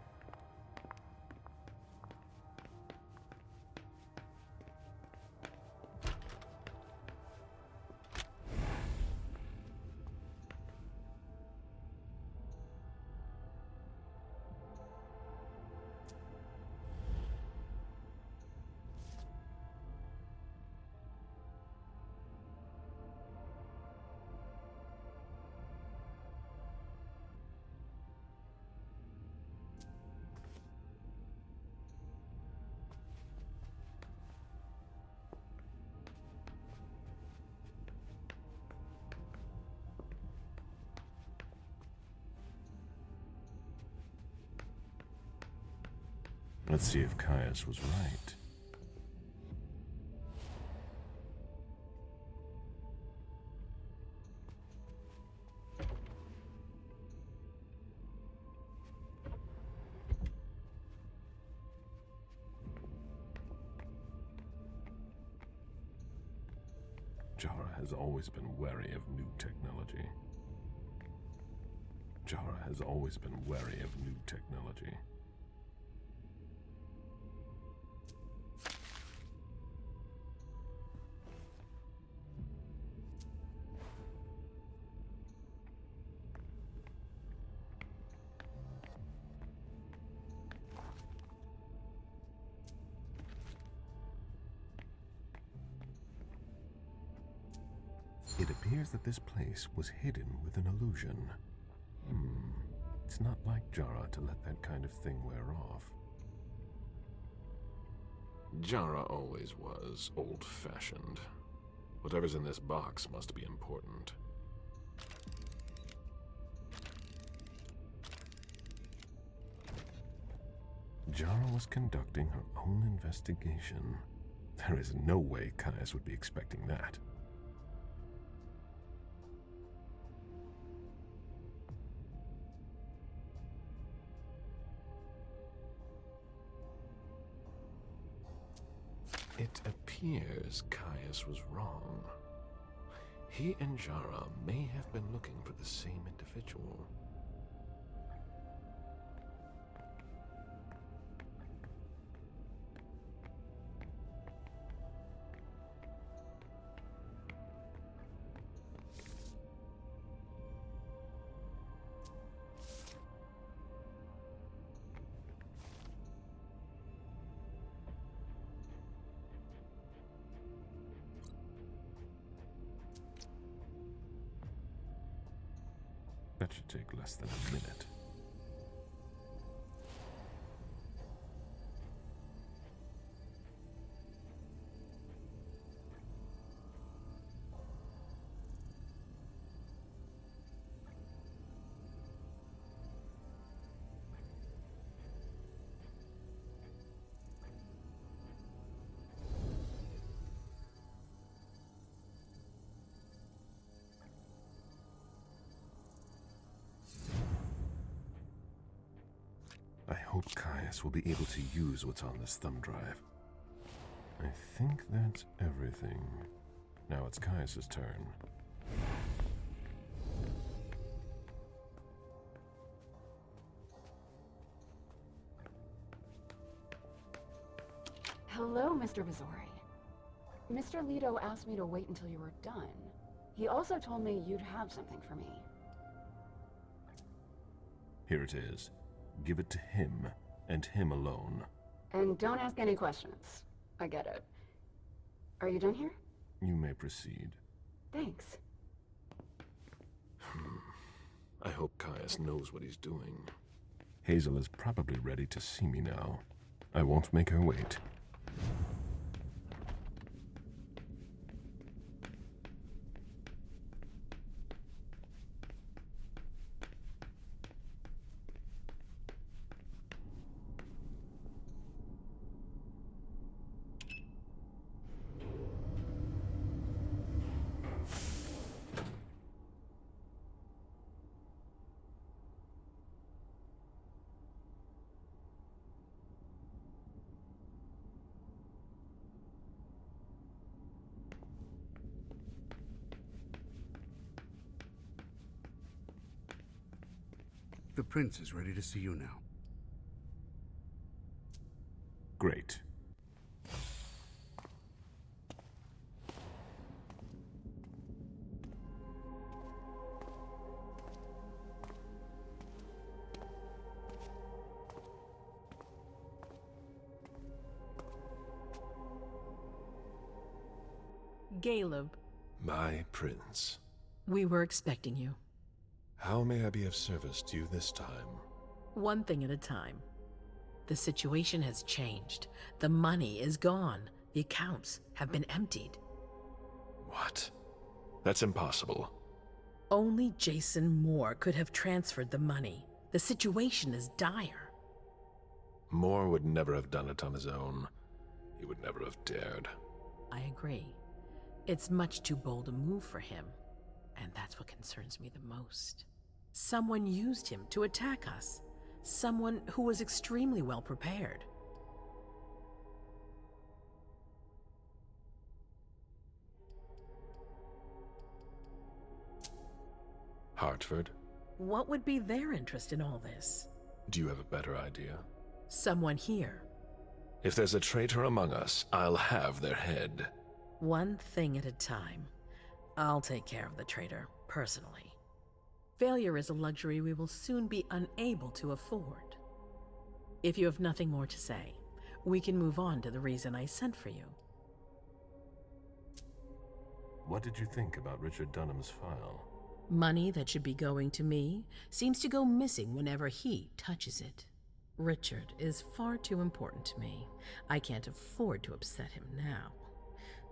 Let's see if Caius was right. Jara has always been wary of new technology. Jara has always been wary of new technology. It appears that this place was hidden with an illusion. It's not like Jara to let that kind of thing wear off. Jara always was old-fashioned. Whatever's in this box must be important. Jara was conducting her own investigation. There is no way Caius would be expecting that. It appears appears Caius was wrong. He and Jara may have been looking for the same individual. That should take less than a minute. I hope Caius will be able to use what's on this thumb drive. I think that's everything. Now it's Caius's turn. Hello, Mr. Vizori. Mr. Leto asked me to wait until you were done. He also told me you'd have something for me. Here it is. Give it to him, and him alone. And don't ask any questions. I get it. Are you done here? You may proceed. Thanks. I hope Caius knows what he's doing. Hazel is probably ready to see me now. I won't make her wait. The prince is ready to see you now. Great. Caleb. My prince. We were expecting you. How may I be of service to you this time? One thing at a time. The situation has changed. The money is gone. The accounts have been emptied. What? That's impossible. Only Jason Moore could have transferred the money. The situation is dire. Moore would never have done it on his own. He would never have dared. I agree. It's much too bold a move for him. And that's what concerns me the most. Someone used him to attack us. Someone who was extremely well prepared. Hartford? What would be their interest in all this? Do you have a better idea? Someone here. If there's a traitor among us, I'll have their head. One thing at a time. I'll take care of the traitor, personally. Failure is a luxury we will soon be unable to afford. If you have nothing more to say, we can move on to the reason I sent for you. What did you think about Richard Dunham's file? Money that should be going to me seems to go missing whenever he touches it. Richard is far too important to me. I can't afford to upset him now.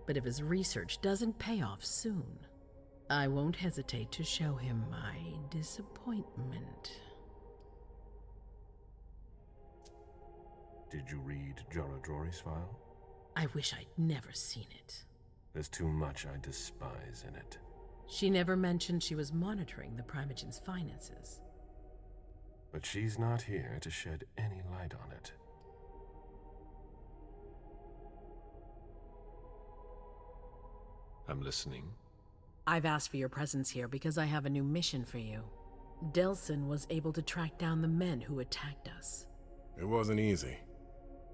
But if his research doesn't pay off soon, I won't hesitate to show him my disappointment. Did you read Jara Drory's file? I wish I'd never seen it. There's too much I despise in it. She never mentioned she was monitoring the Primogen's finances. But she's not here to shed any light on it. I'm listening. I've asked for your presence here because I have a new mission for you. Delsin was able to track down the men who attacked us. It wasn't easy,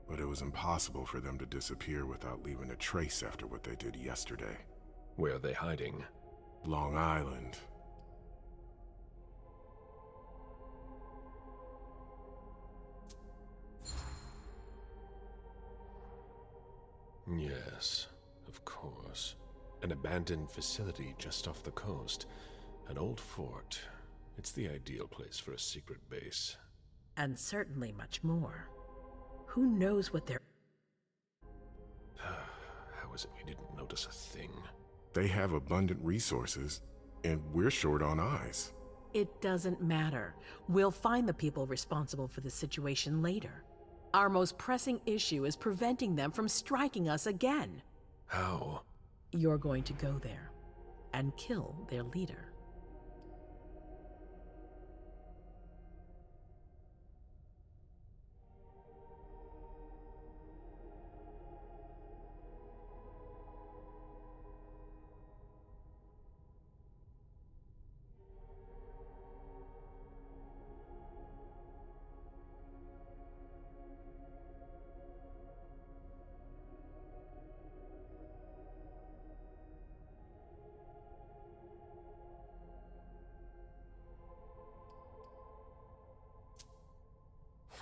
but it was impossible for them to disappear without leaving a trace after what they did yesterday. Where are they hiding? Long Island. Yes, of course. An abandoned facility just off the coast. An old fort. It's the ideal place for a secret base. And certainly much more. Who knows what they're... How is it we didn't notice a thing? They have abundant resources, and we're short on eyes. It doesn't matter. We'll find the people responsible for the situation later. Our most pressing issue is preventing them from striking us again. How? You're going to go there and kill their leader.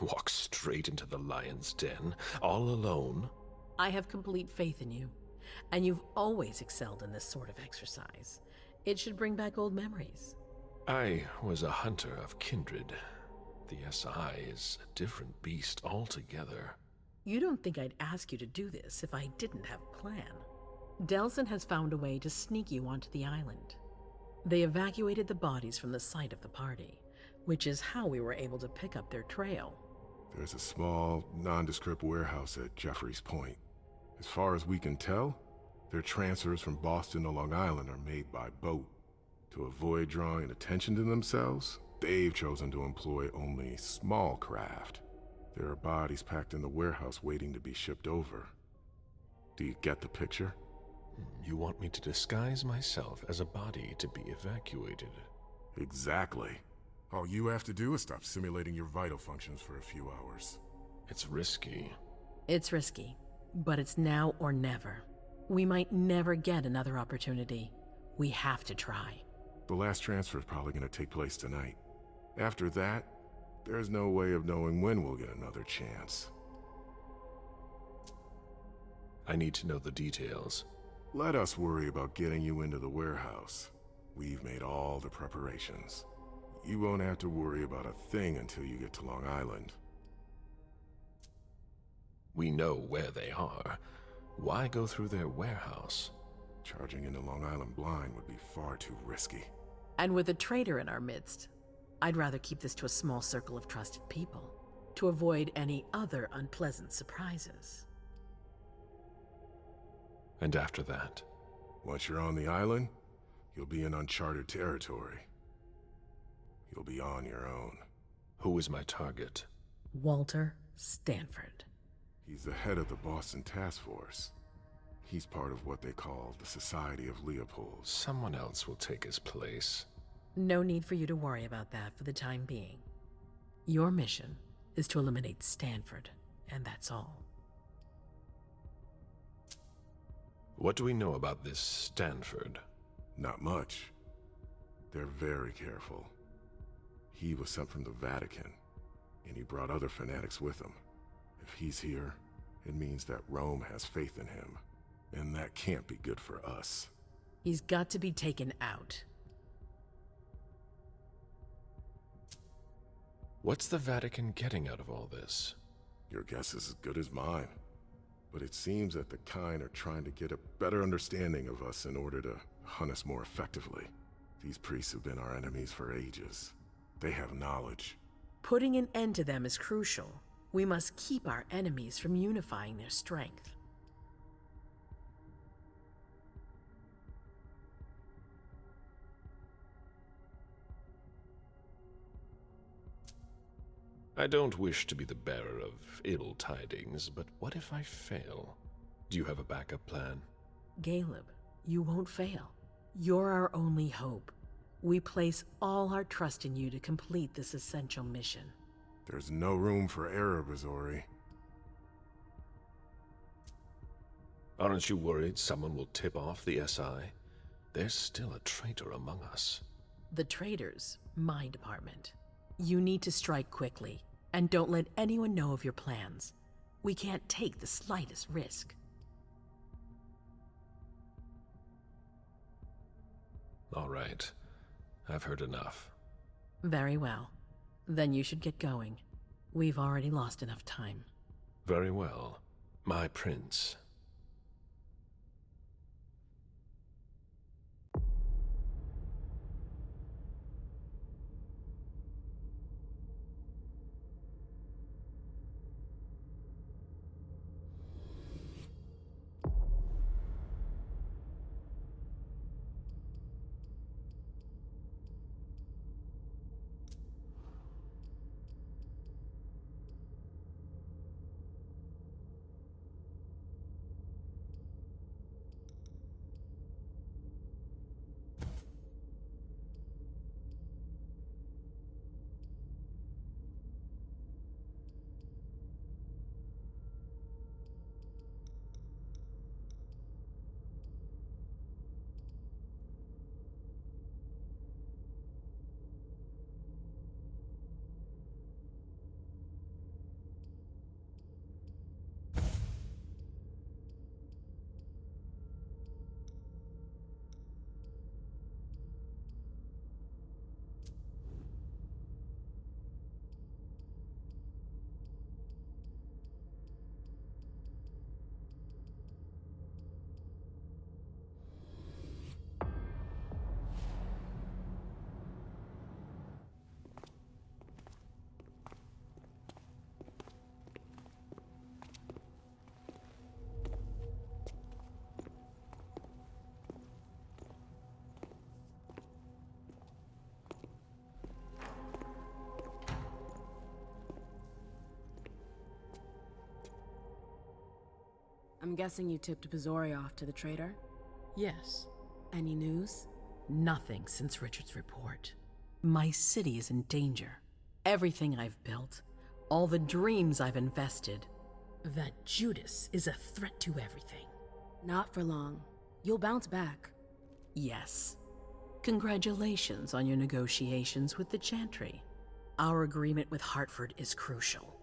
Walk straight into the lion's den, all alone? I have complete faith in you, and you've always excelled in this sort of exercise. It should bring back old memories. I was a hunter of kindred. The SI is a different beast altogether. You don't think I'd ask you to do this if I didn't have a plan. Delsin has found a way to sneak you onto the island. They evacuated the bodies from the site of the party, which is how we were able to pick up their trail. There's a small, nondescript warehouse at Jeffrey's Point. As far as we can tell, their transfers from Boston to Long Island are made by boat. To avoid drawing attention to themselves, they've chosen to employ only small craft. There are bodies packed in the warehouse waiting to be shipped over. Do you get the picture? You want me to disguise myself as a body to be evacuated? Exactly. All you have to do is stop simulating your vital functions for a few hours. It's risky. It's risky, but it's now or never. We might never get another opportunity. We have to try. The last transfer is probably going to take place tonight. After that, there's no way of knowing when we'll get another chance. I need to know the details. Let us worry about getting you into the warehouse. We've made all the preparations. You won't have to worry about a thing until you get to Long Island. We know where they are. Why go through their warehouse? Charging into Long Island blind would be far too risky. And with a traitor in our midst, I'd rather keep this to a small circle of trusted people, to avoid any other unpleasant surprises. And after that? Once you're on the island, you'll be in uncharted territory. You'll be on your own. Who is my target? Walter Stanford. He's the head of the Boston Task Force. He's part of what they call the Society of Leopold. Someone else will take his place. No need for you to worry about that for the time being. Your mission is to eliminate Stanford, and that's all. What do we know about this Stanford? Not much. They're very careful. He was sent from the Vatican, and he brought other fanatics with him. If he's here, it means that Rome has faith in him, and that can't be good for us. He's got to be taken out. What's the Vatican getting out of all this? Your guess is as good as mine. But it seems that the kind are trying to get a better understanding of us in order to hunt us more effectively. These priests have been our enemies for ages. They have knowledge. Putting an end to them is crucial. We must keep our enemies from unifying their strength. I don't wish to be the bearer of ill tidings, but what if I fail? Do you have a backup plan? Caleb, You won't fail. You're our only hope. We place all our trust in you to complete this essential mission. There's no room for error, Bazori. Aren't you worried someone will tip off the SI? There's still a traitor among us. The traitors, my department. You need to strike quickly, and don't let anyone know of your plans. We can't take the slightest risk. All right. I've heard enough. Very well. Then you should get going. We've already lost enough time. Very well, my prince. I'm guessing you tipped Bazori off to the traitor? Yes. Any news? Nothing since Richard's report. My city is in danger. Everything I've built, all the dreams I've invested. That Judas is a threat to everything. Not for long. You'll bounce back. Yes. Congratulations on your negotiations with the Chantry. Our agreement with Hartford is crucial.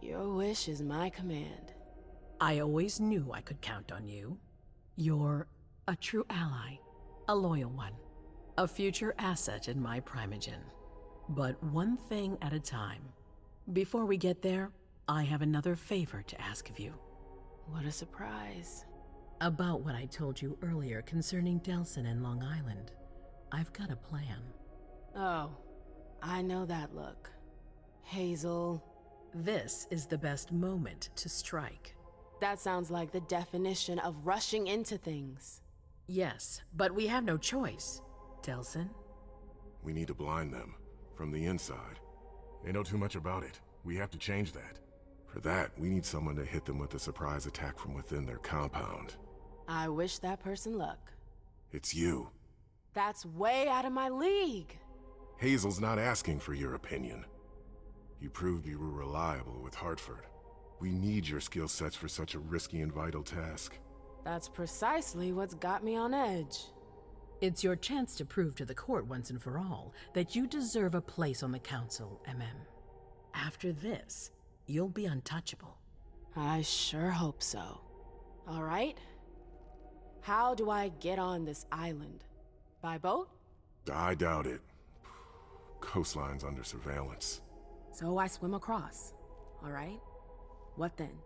Your wish is my command. I always knew I could count on you. You're a true ally, a loyal one, a future asset in my primogen. But one thing at a time. Before we get there, I have another favor to ask of you. What a surprise. About what I told you earlier concerning Delsin and Long Island. I've got a plan. Oh, I know that look. Hazel. This is the best moment to strike. That sounds like the definition of rushing into things. Yes, but we have no choice. Delsin? We need to blind them, from the inside. They know too much about it. We have to change that. For that, we need someone to hit them with a surprise attack from within their compound. I wish that person luck. It's you. That's way out of my league. Hazel's not asking for your opinion. You proved you were reliable with Hartford. We need your skill sets for such a risky and vital task. That's precisely what's got me on edge. It's your chance to prove to the court once and for all that you deserve a place on the council, MM. After this, you'll be untouchable. I sure hope so. All right. How do I get on this island? By boat? I doubt it. Coastline's under surveillance. So I swim across. All right. What then?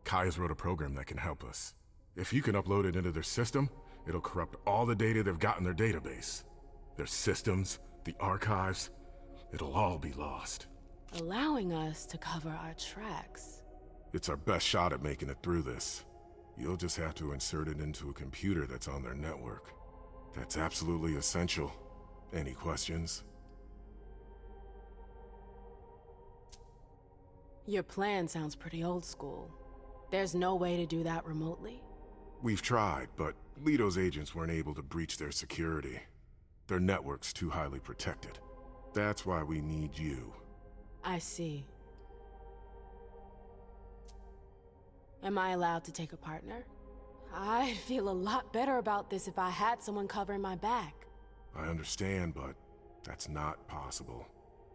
Kaya's wrote a program that can help us. If you can upload it into their system, it'll corrupt all the data they've got in their database. Their systems, the archives, it'll all be lost. Allowing us to cover our tracks. It's our best shot at making it through this. You'll just have to insert it into a computer that's on their network. That's absolutely essential. Any questions? Your plan sounds pretty old school. There's no way to do that remotely? We've tried, but Leto's agents weren't able to breach their security. Their network's too highly protected. That's why we need you. I see. Am I allowed to take a partner? I'd feel a lot better about this if I had someone covering my back. I understand, but that's not possible.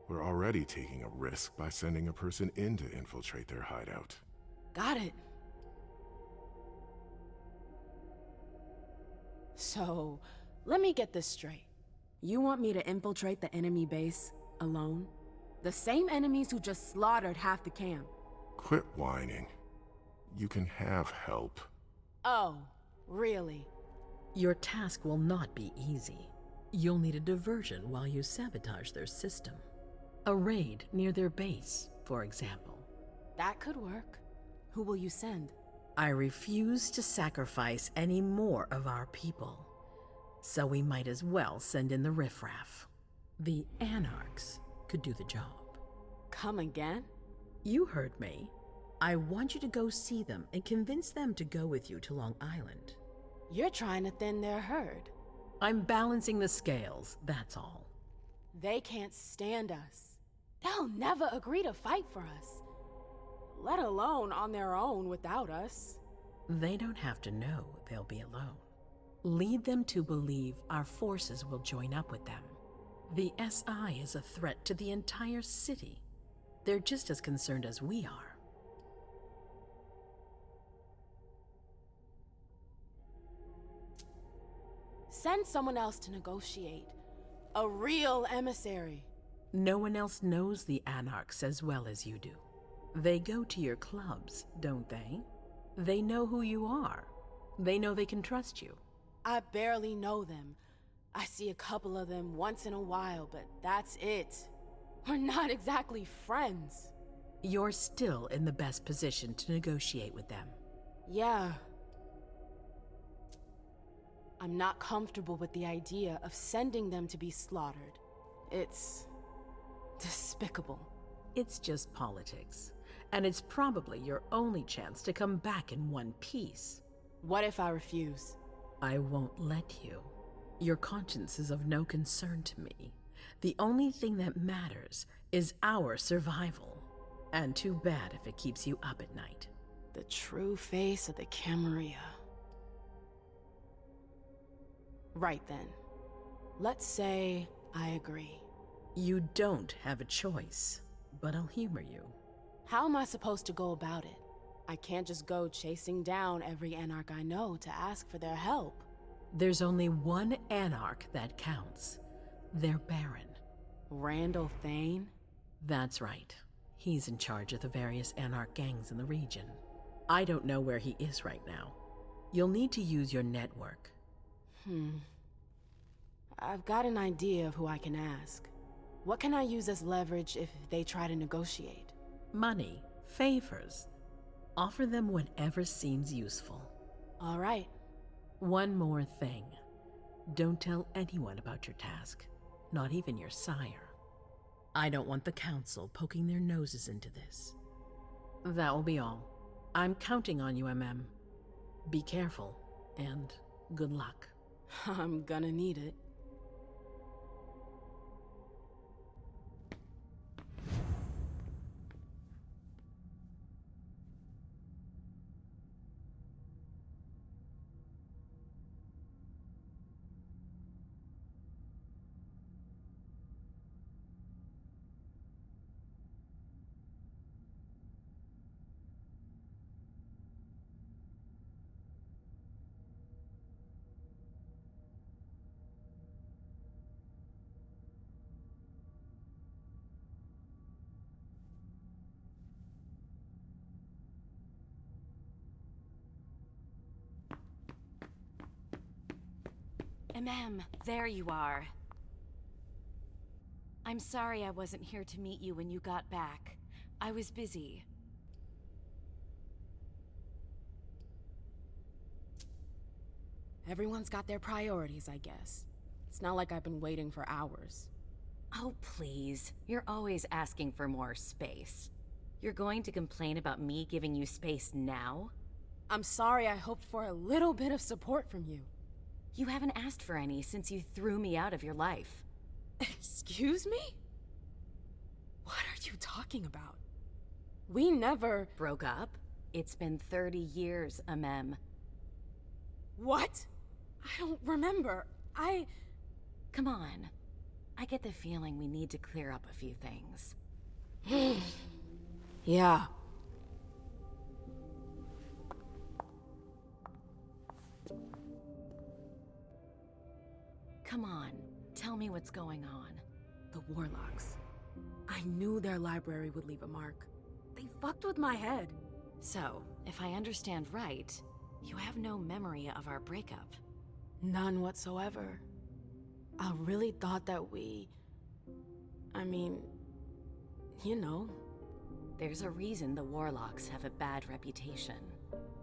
We're already taking a risk by sending a person in to infiltrate their hideout. Got it. So, let me get this straight. You want me to infiltrate the enemy base alone? The same enemies who just slaughtered half the camp. Quit whining. You can have help. Oh, really? Your task will not be easy. You'll need a diversion while you sabotage their system. A raid near their base, for example. That could work. Who will you send? I refuse to sacrifice any more of our people. So we might as well send in the riffraff. The Anarchs could do the job. Come again? You heard me. I want you to go see them and convince them to go with you to Long Island. You're trying to thin their herd. I'm balancing the scales, that's all. They can't stand us. They'll never agree to fight for us, let alone on their own without us. They don't have to know they'll be alone. Lead them to believe our forces will join up with them. The SI is a threat to the entire city. They're just as concerned as we are. Send someone else to negotiate. A real emissary. No one else knows the Anarchs as well as you do. They go to your clubs, don't they? They know who you are. They know they can trust you. I barely know them. I see a couple of them once in a while, but that's it. We're not exactly friends. You're still in the best position to negotiate with them. Yeah. I'm not comfortable with the idea of sending them to be slaughtered. It's despicable. It's just politics, and it's probably your only chance to come back in one piece. What if I refuse? I won't let you. Your conscience is of no concern to me. The only thing that matters is our survival. And too bad if it keeps you up at night. The true face of the Camarilla. Right then. Let's say I agree. You don't have a choice, but I'll humor you. How am I supposed to go about it? I can't just go chasing down every Anarch I know to ask for their help. There's only one Anarch that counts. Their Baron. Randall Thane? That's right. He's in charge of the various Anarch gangs in the region. I don't know where he is right now. You'll need to use your network. I've got an idea of who I can ask. What can I use as leverage if they try to negotiate? Money, favors. Offer them whatever seems useful. All right. One more thing. Don't tell anyone about your task, not even your sire. I don't want the Council poking their noses into this. That will be all. I'm counting on you, MM. Be careful, and good luck. I'm gonna need it. There you are. I'm sorry I wasn't here to meet you when you got back. I was busy. Everyone's got their priorities, I guess. It's not like I've been waiting for hours. Oh, please. You're always asking for more space. You're going to complain about me giving you space now? I'm sorry I hoped for a little bit of support from you. You haven't asked for any since you threw me out of your life. Excuse me? What are you talking about? We never... Broke up? It's been 30 years, Amem. What? I don't remember. Come on. I get the feeling we need to clear up a few things. Yeah. Come on, tell me what's going on. The Warlocks. I knew their library would leave a mark. They fucked with my head. So, if I understand right, you have no memory of our breakup. None whatsoever. I really thought that I mean, you know. There's a reason the Warlocks have a bad reputation.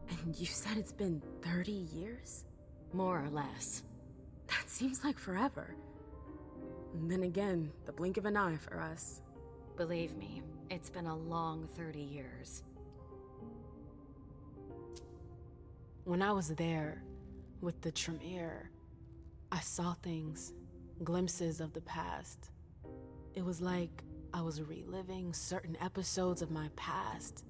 And you said it's been 30 years? More or less. That seems like forever. And then again, the blink of an eye for us. Believe me, it's been a long 30 years. When I was there, with the Tremere, I saw things, glimpses of the past. It was like I was reliving certain episodes of my past.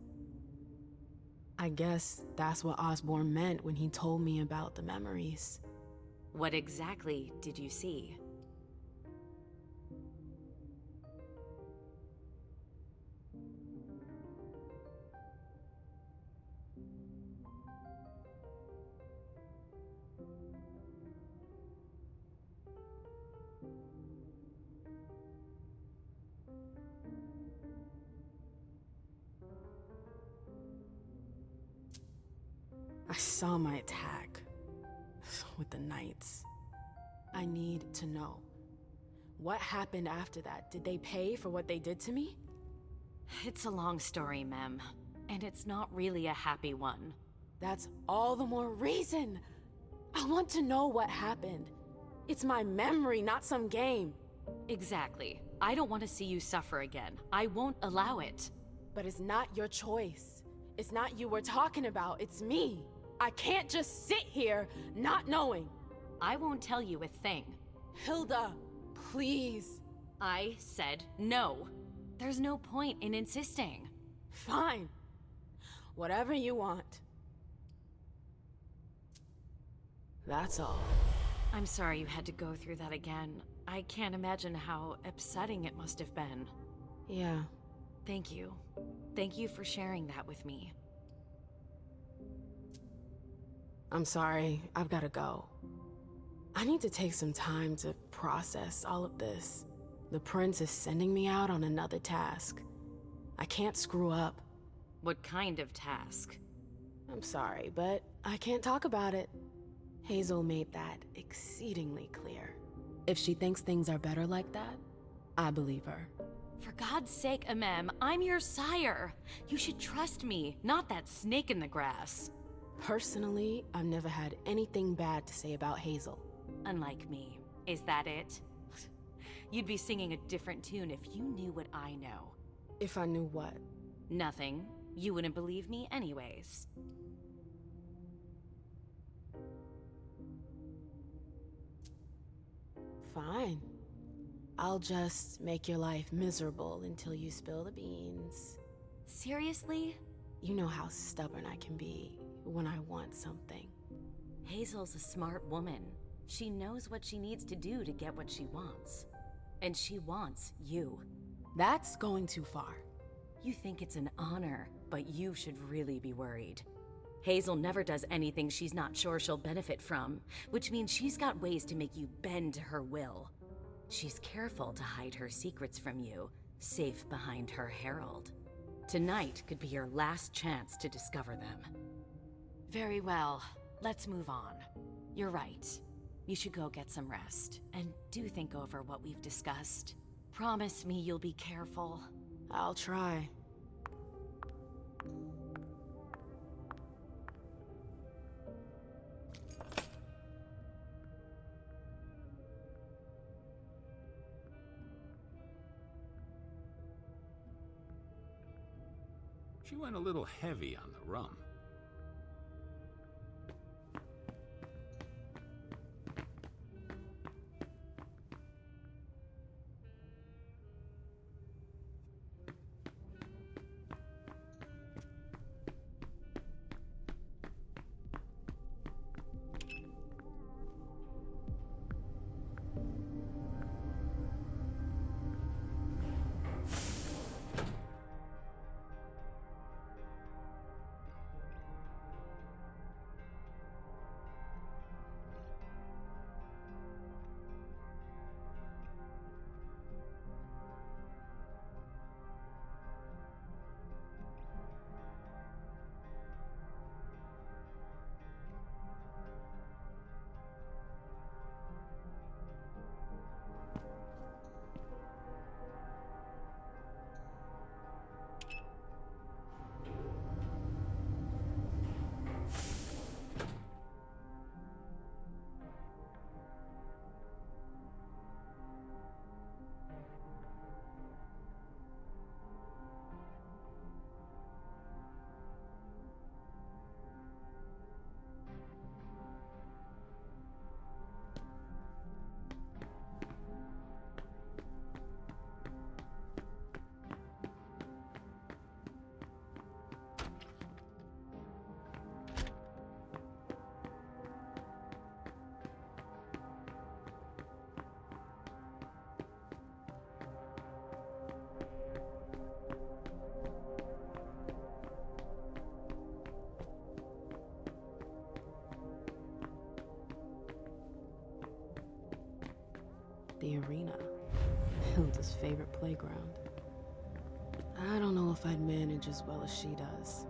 I guess that's what Osborne meant when he told me about the memories. What exactly did you see? I saw my attack with the Knights. I need to know. What happened after that? Did they pay for what they did to me? It's a long story, Mem. And it's not really a happy one. That's all the more reason. I want to know what happened. It's my memory, not some game. Exactly. I don't want to see you suffer again. I won't allow it. But it's not your choice. It's not you we're talking about, it's me. I can't just sit here not knowing. I won't tell you a thing. Hilda, please. I said no. There's no point in insisting. Fine. Whatever you want. That's all. I'm sorry you had to go through that again. I can't imagine how upsetting it must have been. Yeah. Thank you. Thank you for sharing that with me. I'm sorry, I've gotta go. I need to take some time to process all of this. The prince is sending me out on another task. I can't screw up. What kind of task? I'm sorry, but I can't talk about it. Hazel made that exceedingly clear. If she thinks things are better like that, I believe her. For God's sake, Amem, I'm your sire. You should trust me, not that snake in the grass. Personally, I've never had anything bad to say about Hazel. Unlike me. Is that it? You'd be singing a different tune if you knew what I know. If I knew what? Nothing. You wouldn't believe me anyways. Fine. I'll just make your life miserable until you spill the beans. Seriously? You know how stubborn I can be when I want something. Hazel's a smart woman. She knows what she needs to do to get what she wants. And she wants you. That's going too far. You think it's an honor, but you should really be worried. Hazel never does anything she's not sure she'll benefit from, which means she's got ways to make you bend to her will. She's careful to hide her secrets from you, safe behind her herald. Tonight could be your last chance to discover them. Very well, let's move on. You're right. You should go get some rest, and do think over what we've discussed. Promise me you'll be careful. I'll try. She went a little heavy on the rum. The arena. Hilda's favorite playground. I don't know if I'd manage as well as she does.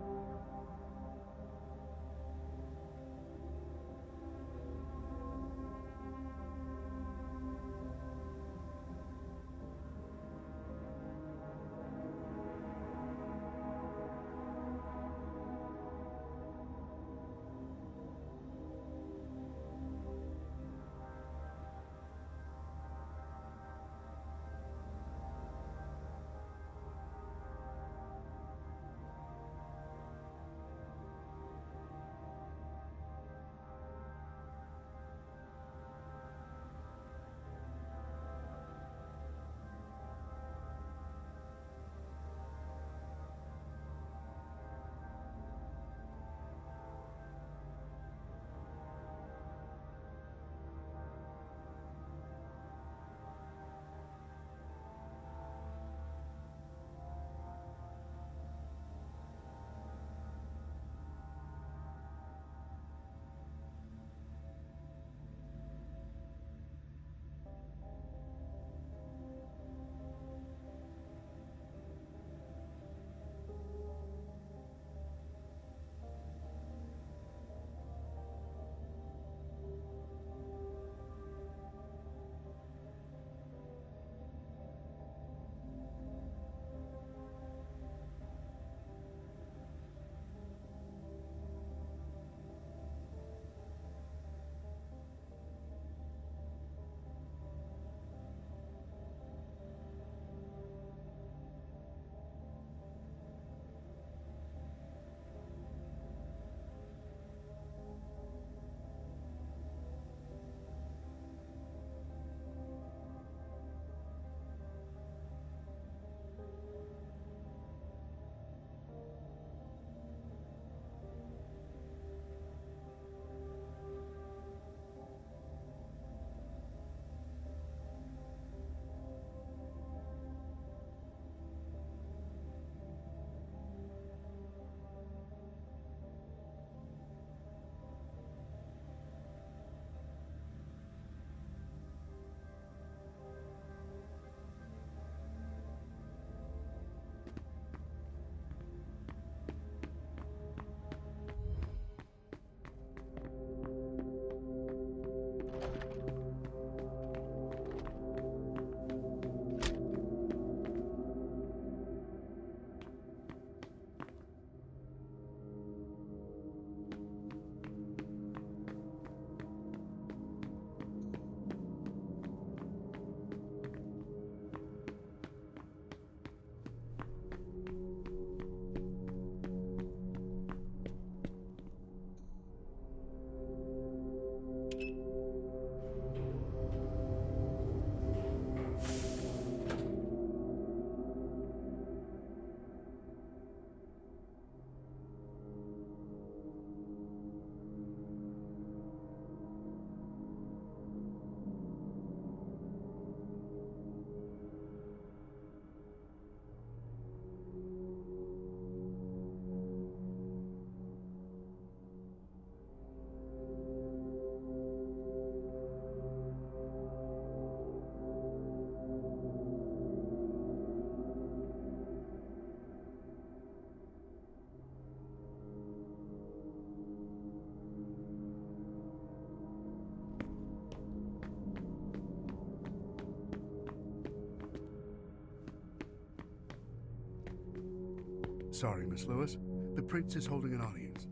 Sorry, Miss Lewis. The prince is holding an audience.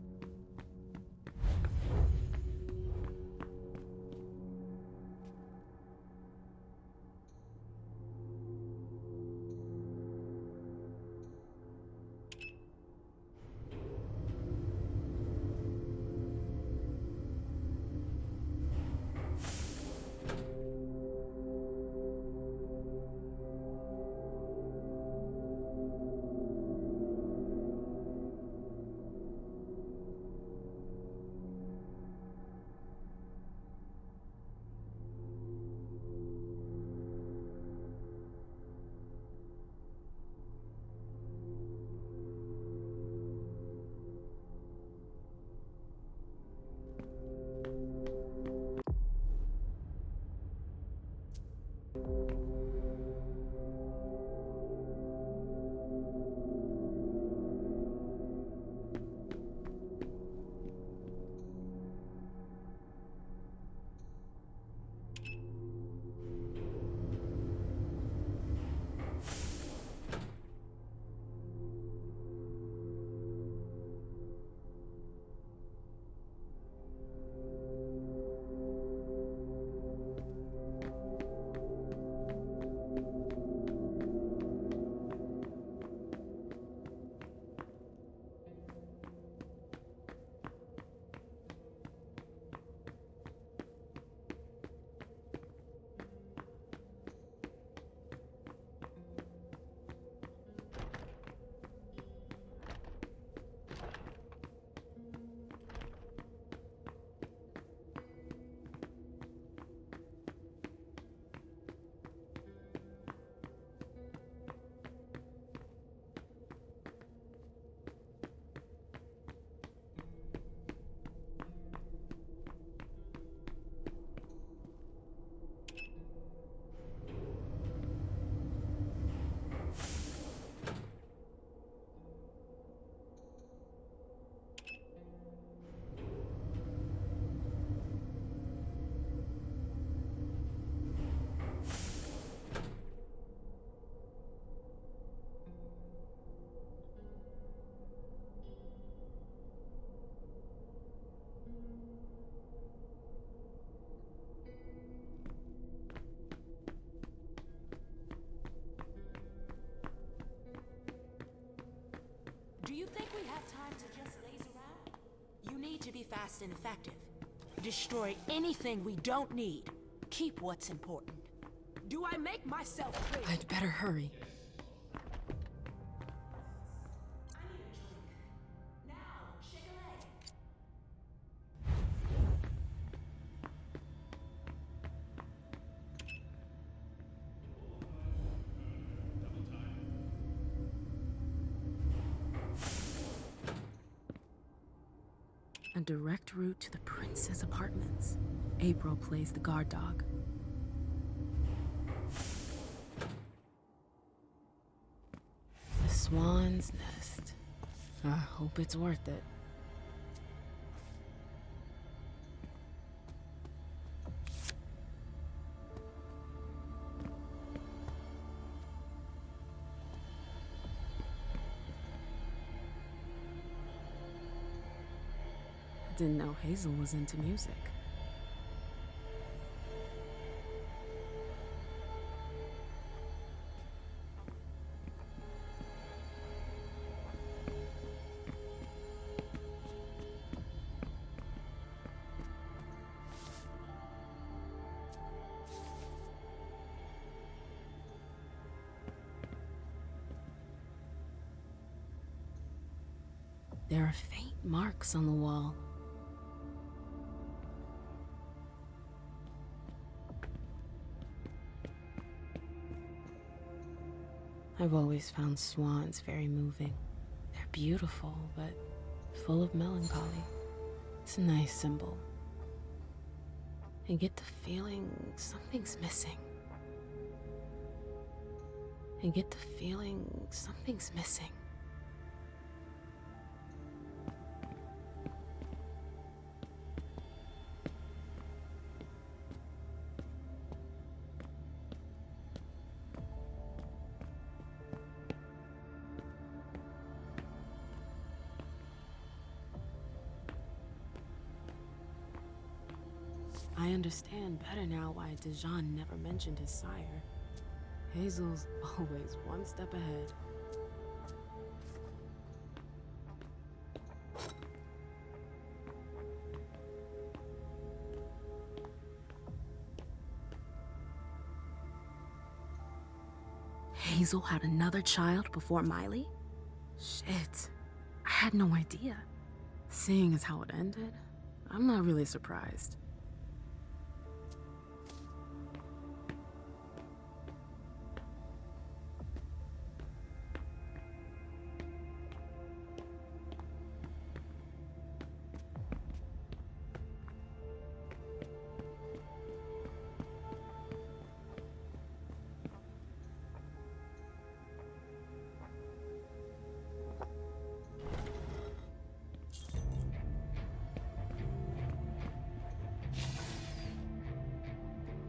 Do you think we have time to just laze around? You need to be fast and effective. Destroy anything we don't need. Keep what's important. Do I make myself clear? I'd better hurry. A direct route to the prince's apartments. April plays the guard dog. The swan's nest. I hope it's worth it. Didn't know Hazel was into music. There are faint marks on the wall. I've always found swans very moving. They're beautiful, but full of melancholy. It's a nice symbol. I get the feeling something's missing. I get the feeling something's missing. I understand better now why Dijon never mentioned his sire. Hazel's always one step ahead. Hazel had another child before Miley? Shit, I had no idea. Seeing as how it ended, I'm not really surprised.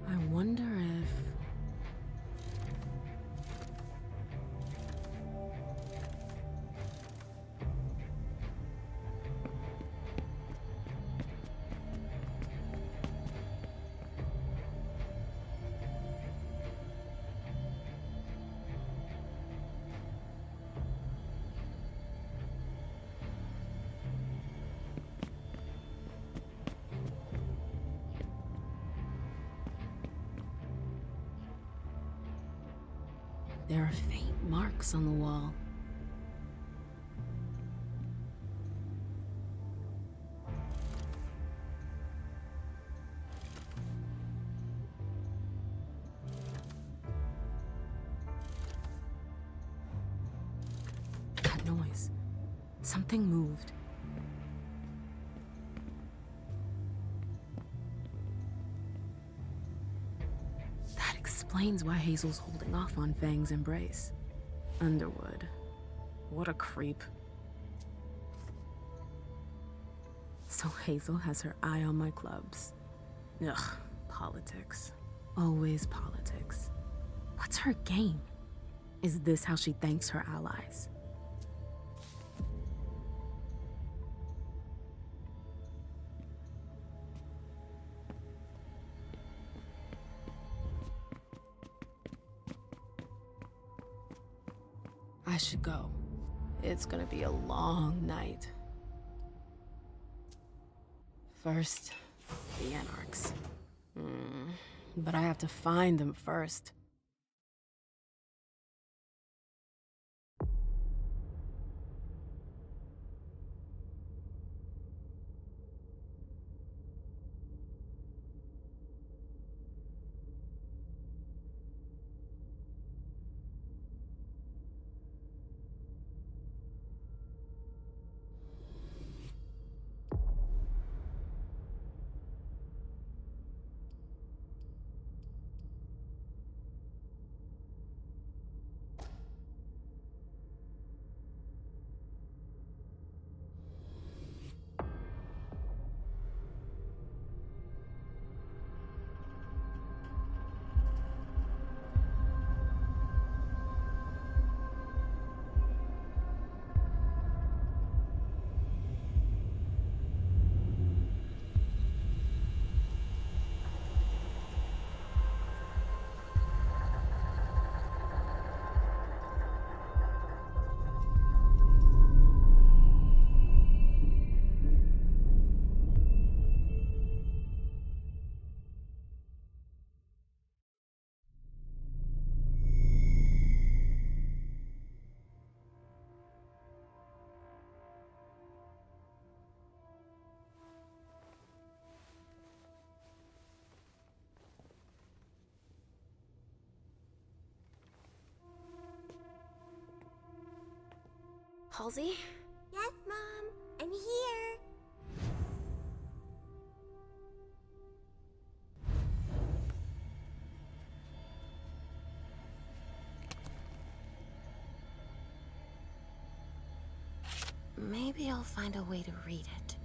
I wonder if... There are faint marks on the wall. That noise. Something moved. That explains why Hazel's holding off on Fang's embrace. Underwood. What a creep. So Hazel has her eye on my clubs. Ugh, politics. Always politics. What's her game? Is this how she thanks her allies? I should go. It's gonna be a long night. First, the Anarchs. But I have to find them first. Halsey? Yes, Mom. I'm here. Maybe I'll find a way to read it.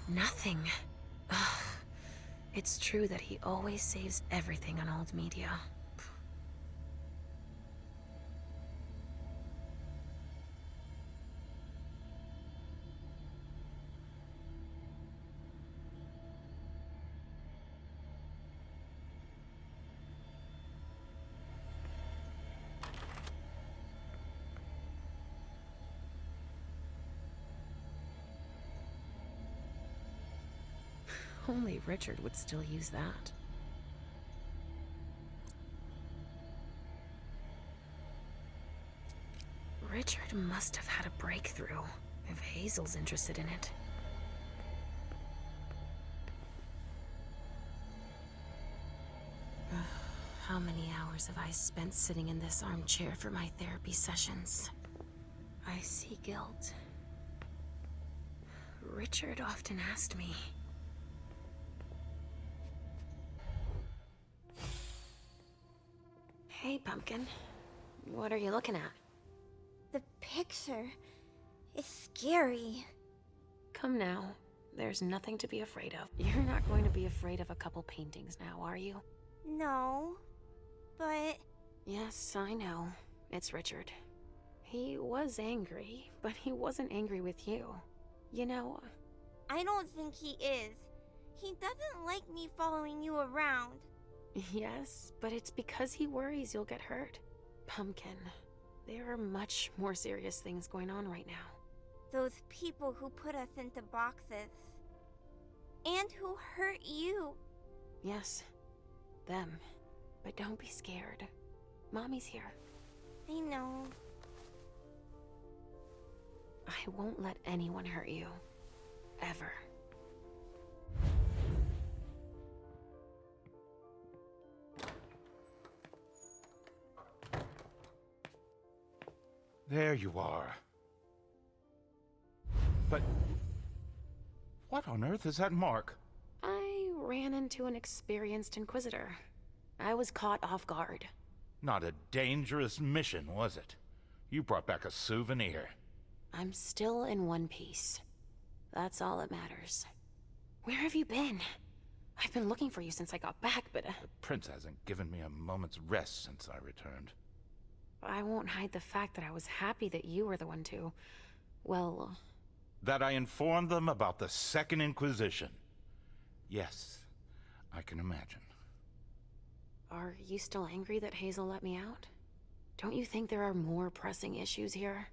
Nothing. Ugh. It's true that he always saves everything on old media. Only Richard would still use that. Richard must have had a breakthrough, if Hazel's interested in it. How many hours have I spent sitting in this armchair for my therapy sessions? I see guilt. Richard often asked me. Hey, Pumpkin. What are you looking at? The picture is scary. Come now. There's nothing to be afraid of. You're not going to be afraid of a couple paintings now, are you? No, but... Yes, I know. It's Richard. He was angry, but he wasn't angry with you. You know... I don't think he is. He doesn't like me following you around. Yes, but it's because he worries you'll get hurt. Pumpkin, there are much more serious things going on right now. Those people who put us into boxes. And who hurt you. Yes, them. But don't be scared. Mommy's here. I know. I won't let anyone hurt you. Ever. There you are. But... what on earth is that mark? I ran into an experienced Inquisitor. I was caught off guard. Not a dangerous mission, was it? You brought back a souvenir. I'm still in one piece. That's all that matters. Where have you been? I've been looking for you since I got back, but... The prince hasn't given me a moment's rest since I returned. I won't hide the fact that I was happy that you were the one to... well... That I informed them about the Second Inquisition. Yes, I can imagine. Are you still angry that Hazel let me out? Don't you think there are more pressing issues here?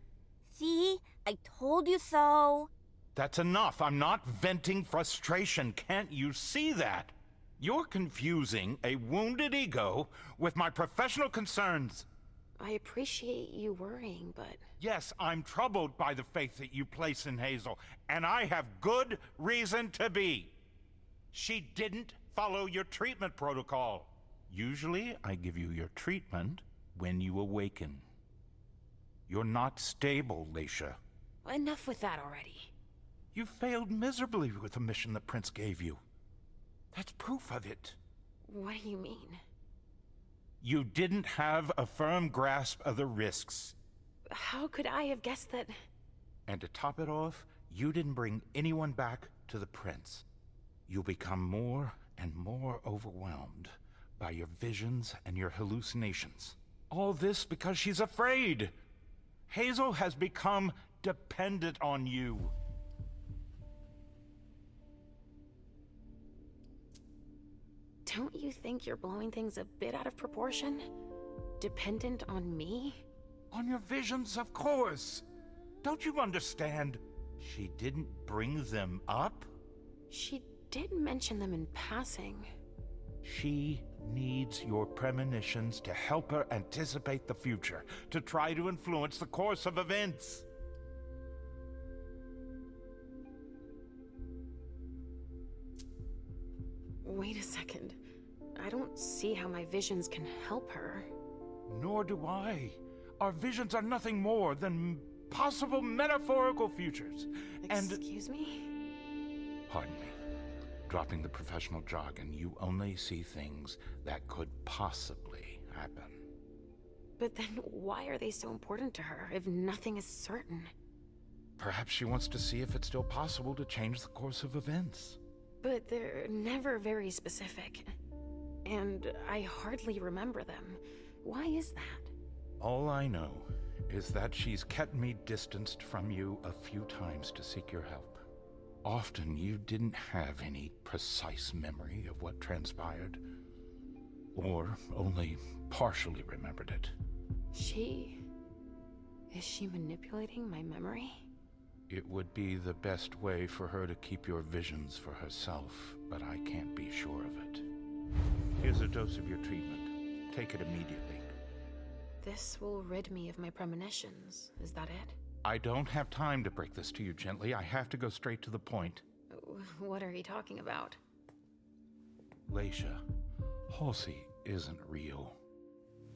See? I told you so. That's enough. I'm not venting frustration. Can't you see that? You're confusing a wounded ego with my professional concerns. I appreciate you worrying, but... Yes, I'm troubled by the faith that you place in Hazel, and I have good reason to be. She didn't follow your treatment protocol. Usually, I give you your treatment when you awaken. You're not stable, Leisha. Enough with that already. You failed miserably with the mission the Prince gave you. That's proof of it. What do you mean? You didn't have a firm grasp of the risks. How could I have guessed that... And to top it off, you didn't bring anyone back to the Prince. You'll become more and more overwhelmed by your visions and your hallucinations. All this because she's afraid. Hazel has become dependent on you. Don't you think you're blowing things a bit out of proportion? Dependent on me? On your visions, of course. Don't you understand? She didn't bring them up? She did mention them in passing. She needs your premonitions to help her anticipate the future, to try to influence the course of events. Wait a second. I don't see how my visions can help her. Nor do I. Our visions are nothing more than possible metaphorical futures. Excuse me? Pardon me. Dropping the professional jargon, you only see things that could possibly happen. But then why are they so important to her if nothing is certain? Perhaps she wants to see if it's still possible to change the course of events. But they're never very specific. And I hardly remember them. Why is that? All I know is that she's kept me distanced from you a few times to seek your help. Often you didn't have any precise memory of what transpired, or only partially remembered it. Is she manipulating my memory? It would be the best way for her to keep your visions for herself, but I can't be sure of it. Here's a dose of your treatment. Take it immediately. This will rid me of my premonitions. Is that it? I don't have time to break this to you gently. I have to go straight to the point. What are you talking about? Leisha, Halsey isn't real.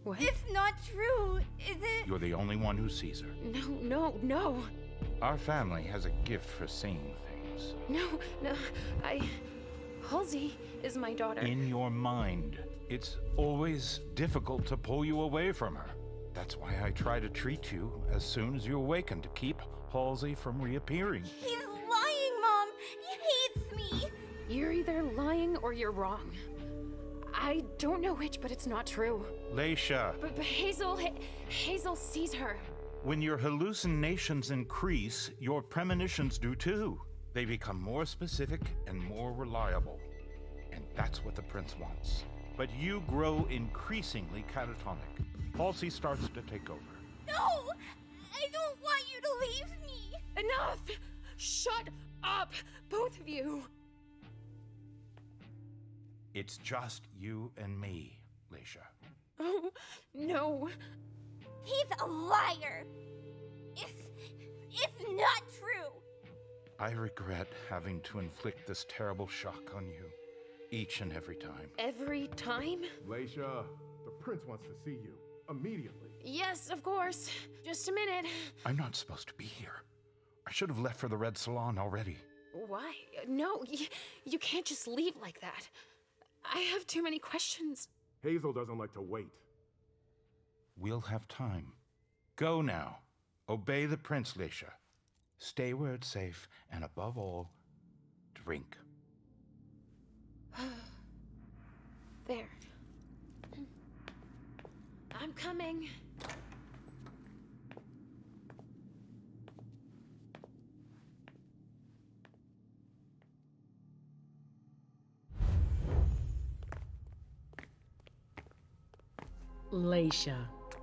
What? It's not true, is it? You're the only one who sees her. No. Our family has a gift for seeing things. No, Halsey is my daughter. In your mind. It's always difficult to pull you away from her. That's why I try to treat you as soon as you awaken to keep Halsey from reappearing. He's lying, Mom! He hates me! You're either lying or you're wrong. I don't know which, but it's not true. Leisha! But Hazel sees her. When your hallucinations increase, your premonitions do too. They become more specific and more reliable. And that's what the prince wants. But you grow increasingly catatonic. Halsey starts to take over. No! I don't want you to leave me! Enough! Shut up, both of you! It's just you and me, Leisha. Oh, no. He's a liar! It's not true! I regret having to inflict this terrible shock on you, each and every time. Every time? Leisha, the prince wants to see you, immediately. Yes, of course. Just a minute. I'm not supposed to be here. I should have left for the Red Salon already. Why? No, you can't just leave like that. I have too many questions. Hazel doesn't like to wait. We'll have time. Go now. Obey the prince, Leisha. Stay where it's safe, and above all, drink. There. I'm coming. Leisha,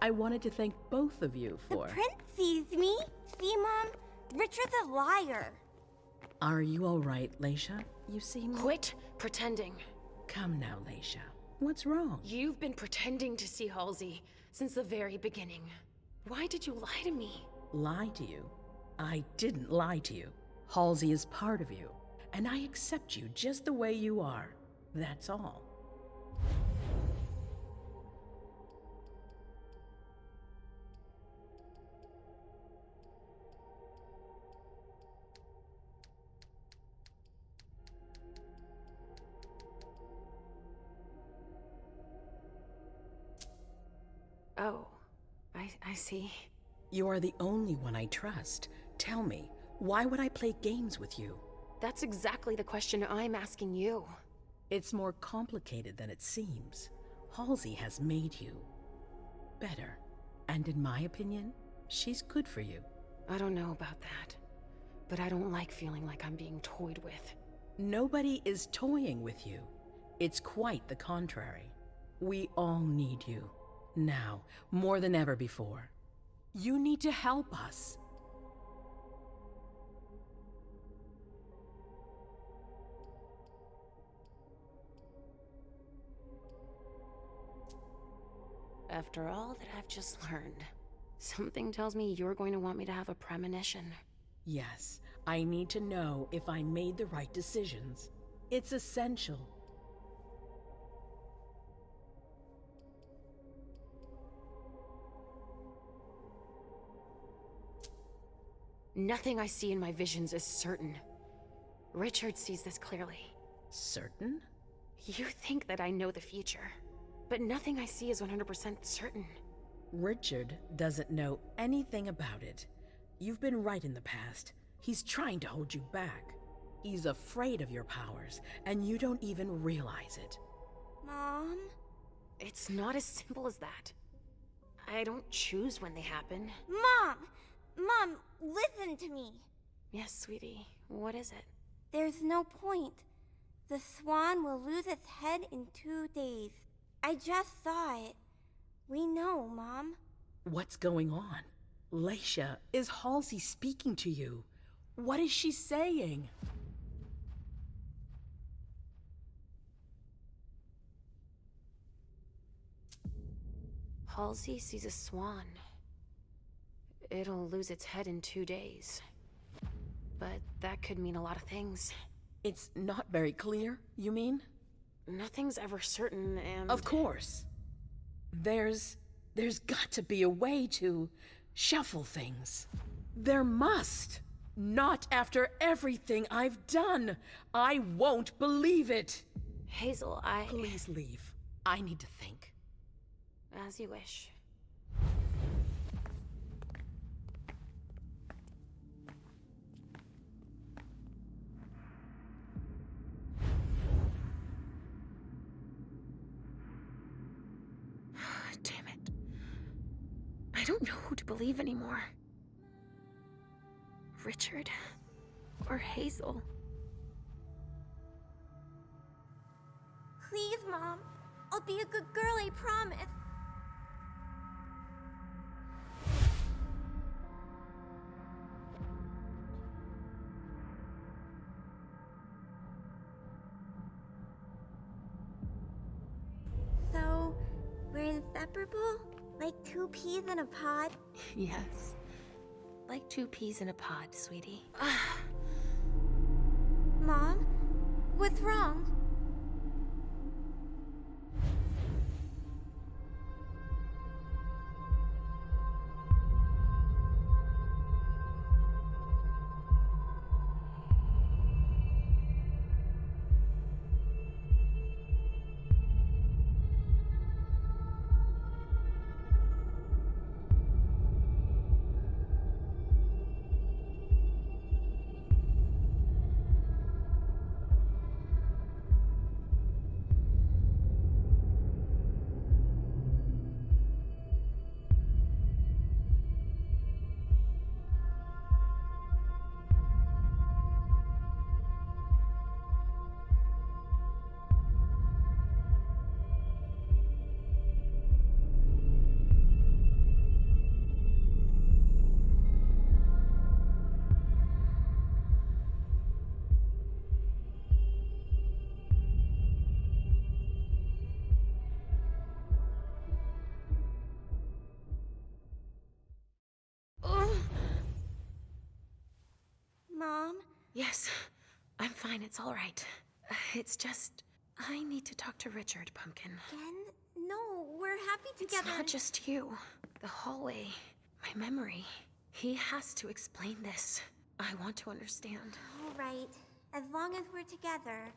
I wanted to thank both of you for... The prince sees me. See, Mom? Richard's a liar. Are you all right, Leisha? You seem... Quit pretending. Come now, Leisha. What's wrong? You've been pretending to see Halsey since the very beginning. Why did you lie to me? Lie to you? I didn't lie to you. Halsey is part of you, and I accept you just the way you are. That's all. Oh, I see. You are the only one I trust. Tell me, why would I play games with you? That's exactly the question I'm asking you. It's more complicated than it seems. Halsey has made you better. And in my opinion, she's good for you. I don't know about that, but I don't like feeling like I'm being toyed with. Nobody is toying with you. It's quite the contrary. We all need you. Now, more than ever before. You need to help us. After all that I've just learned, something tells me you're going to want me to have a premonition. Yes, I need to know if I made the right decisions. It's essential. Nothing I see in my visions is certain. Richard sees this clearly. Certain? You think that I know the future, but nothing I see is 100% certain. Richard doesn't know anything about it. You've been right in the past. He's trying to hold you back. He's afraid of your powers, and you don't even realize it. Mom? It's not as simple as that. I don't choose when they happen. Mom! Mom, listen to me. Yes, sweetie. What is it? There's no point. The swan will lose its head in 2 days. I just saw it. We know, Mom. What's going on? Leisha, is Halsey speaking to you? What is she saying? Halsey sees a swan. It'll lose its head in 2 days. But that could mean a lot of things. It's not very clear, you mean? Nothing's ever certain, and... Of course. There's got to be a way to shuffle things. There must. Not after everything I've done. I won't believe it. Hazel, Please leave. I need to think. As you wish. Damn it. I don't know who to believe anymore. Richard or Hazel. Please, Mom. I'll be a good girl, I promise. So, we're inseparable? Like 2 peas in a pod? Yes. Like 2 peas in a pod, sweetie. Mom? What's wrong? Mom? Yes, I'm fine. It's all right. It's just, I need to talk to Richard, Pumpkin. Again? No, we're happy together. It's not just you. The hallway, my memory. He has to explain this. I want to understand. All right. As long as we're together.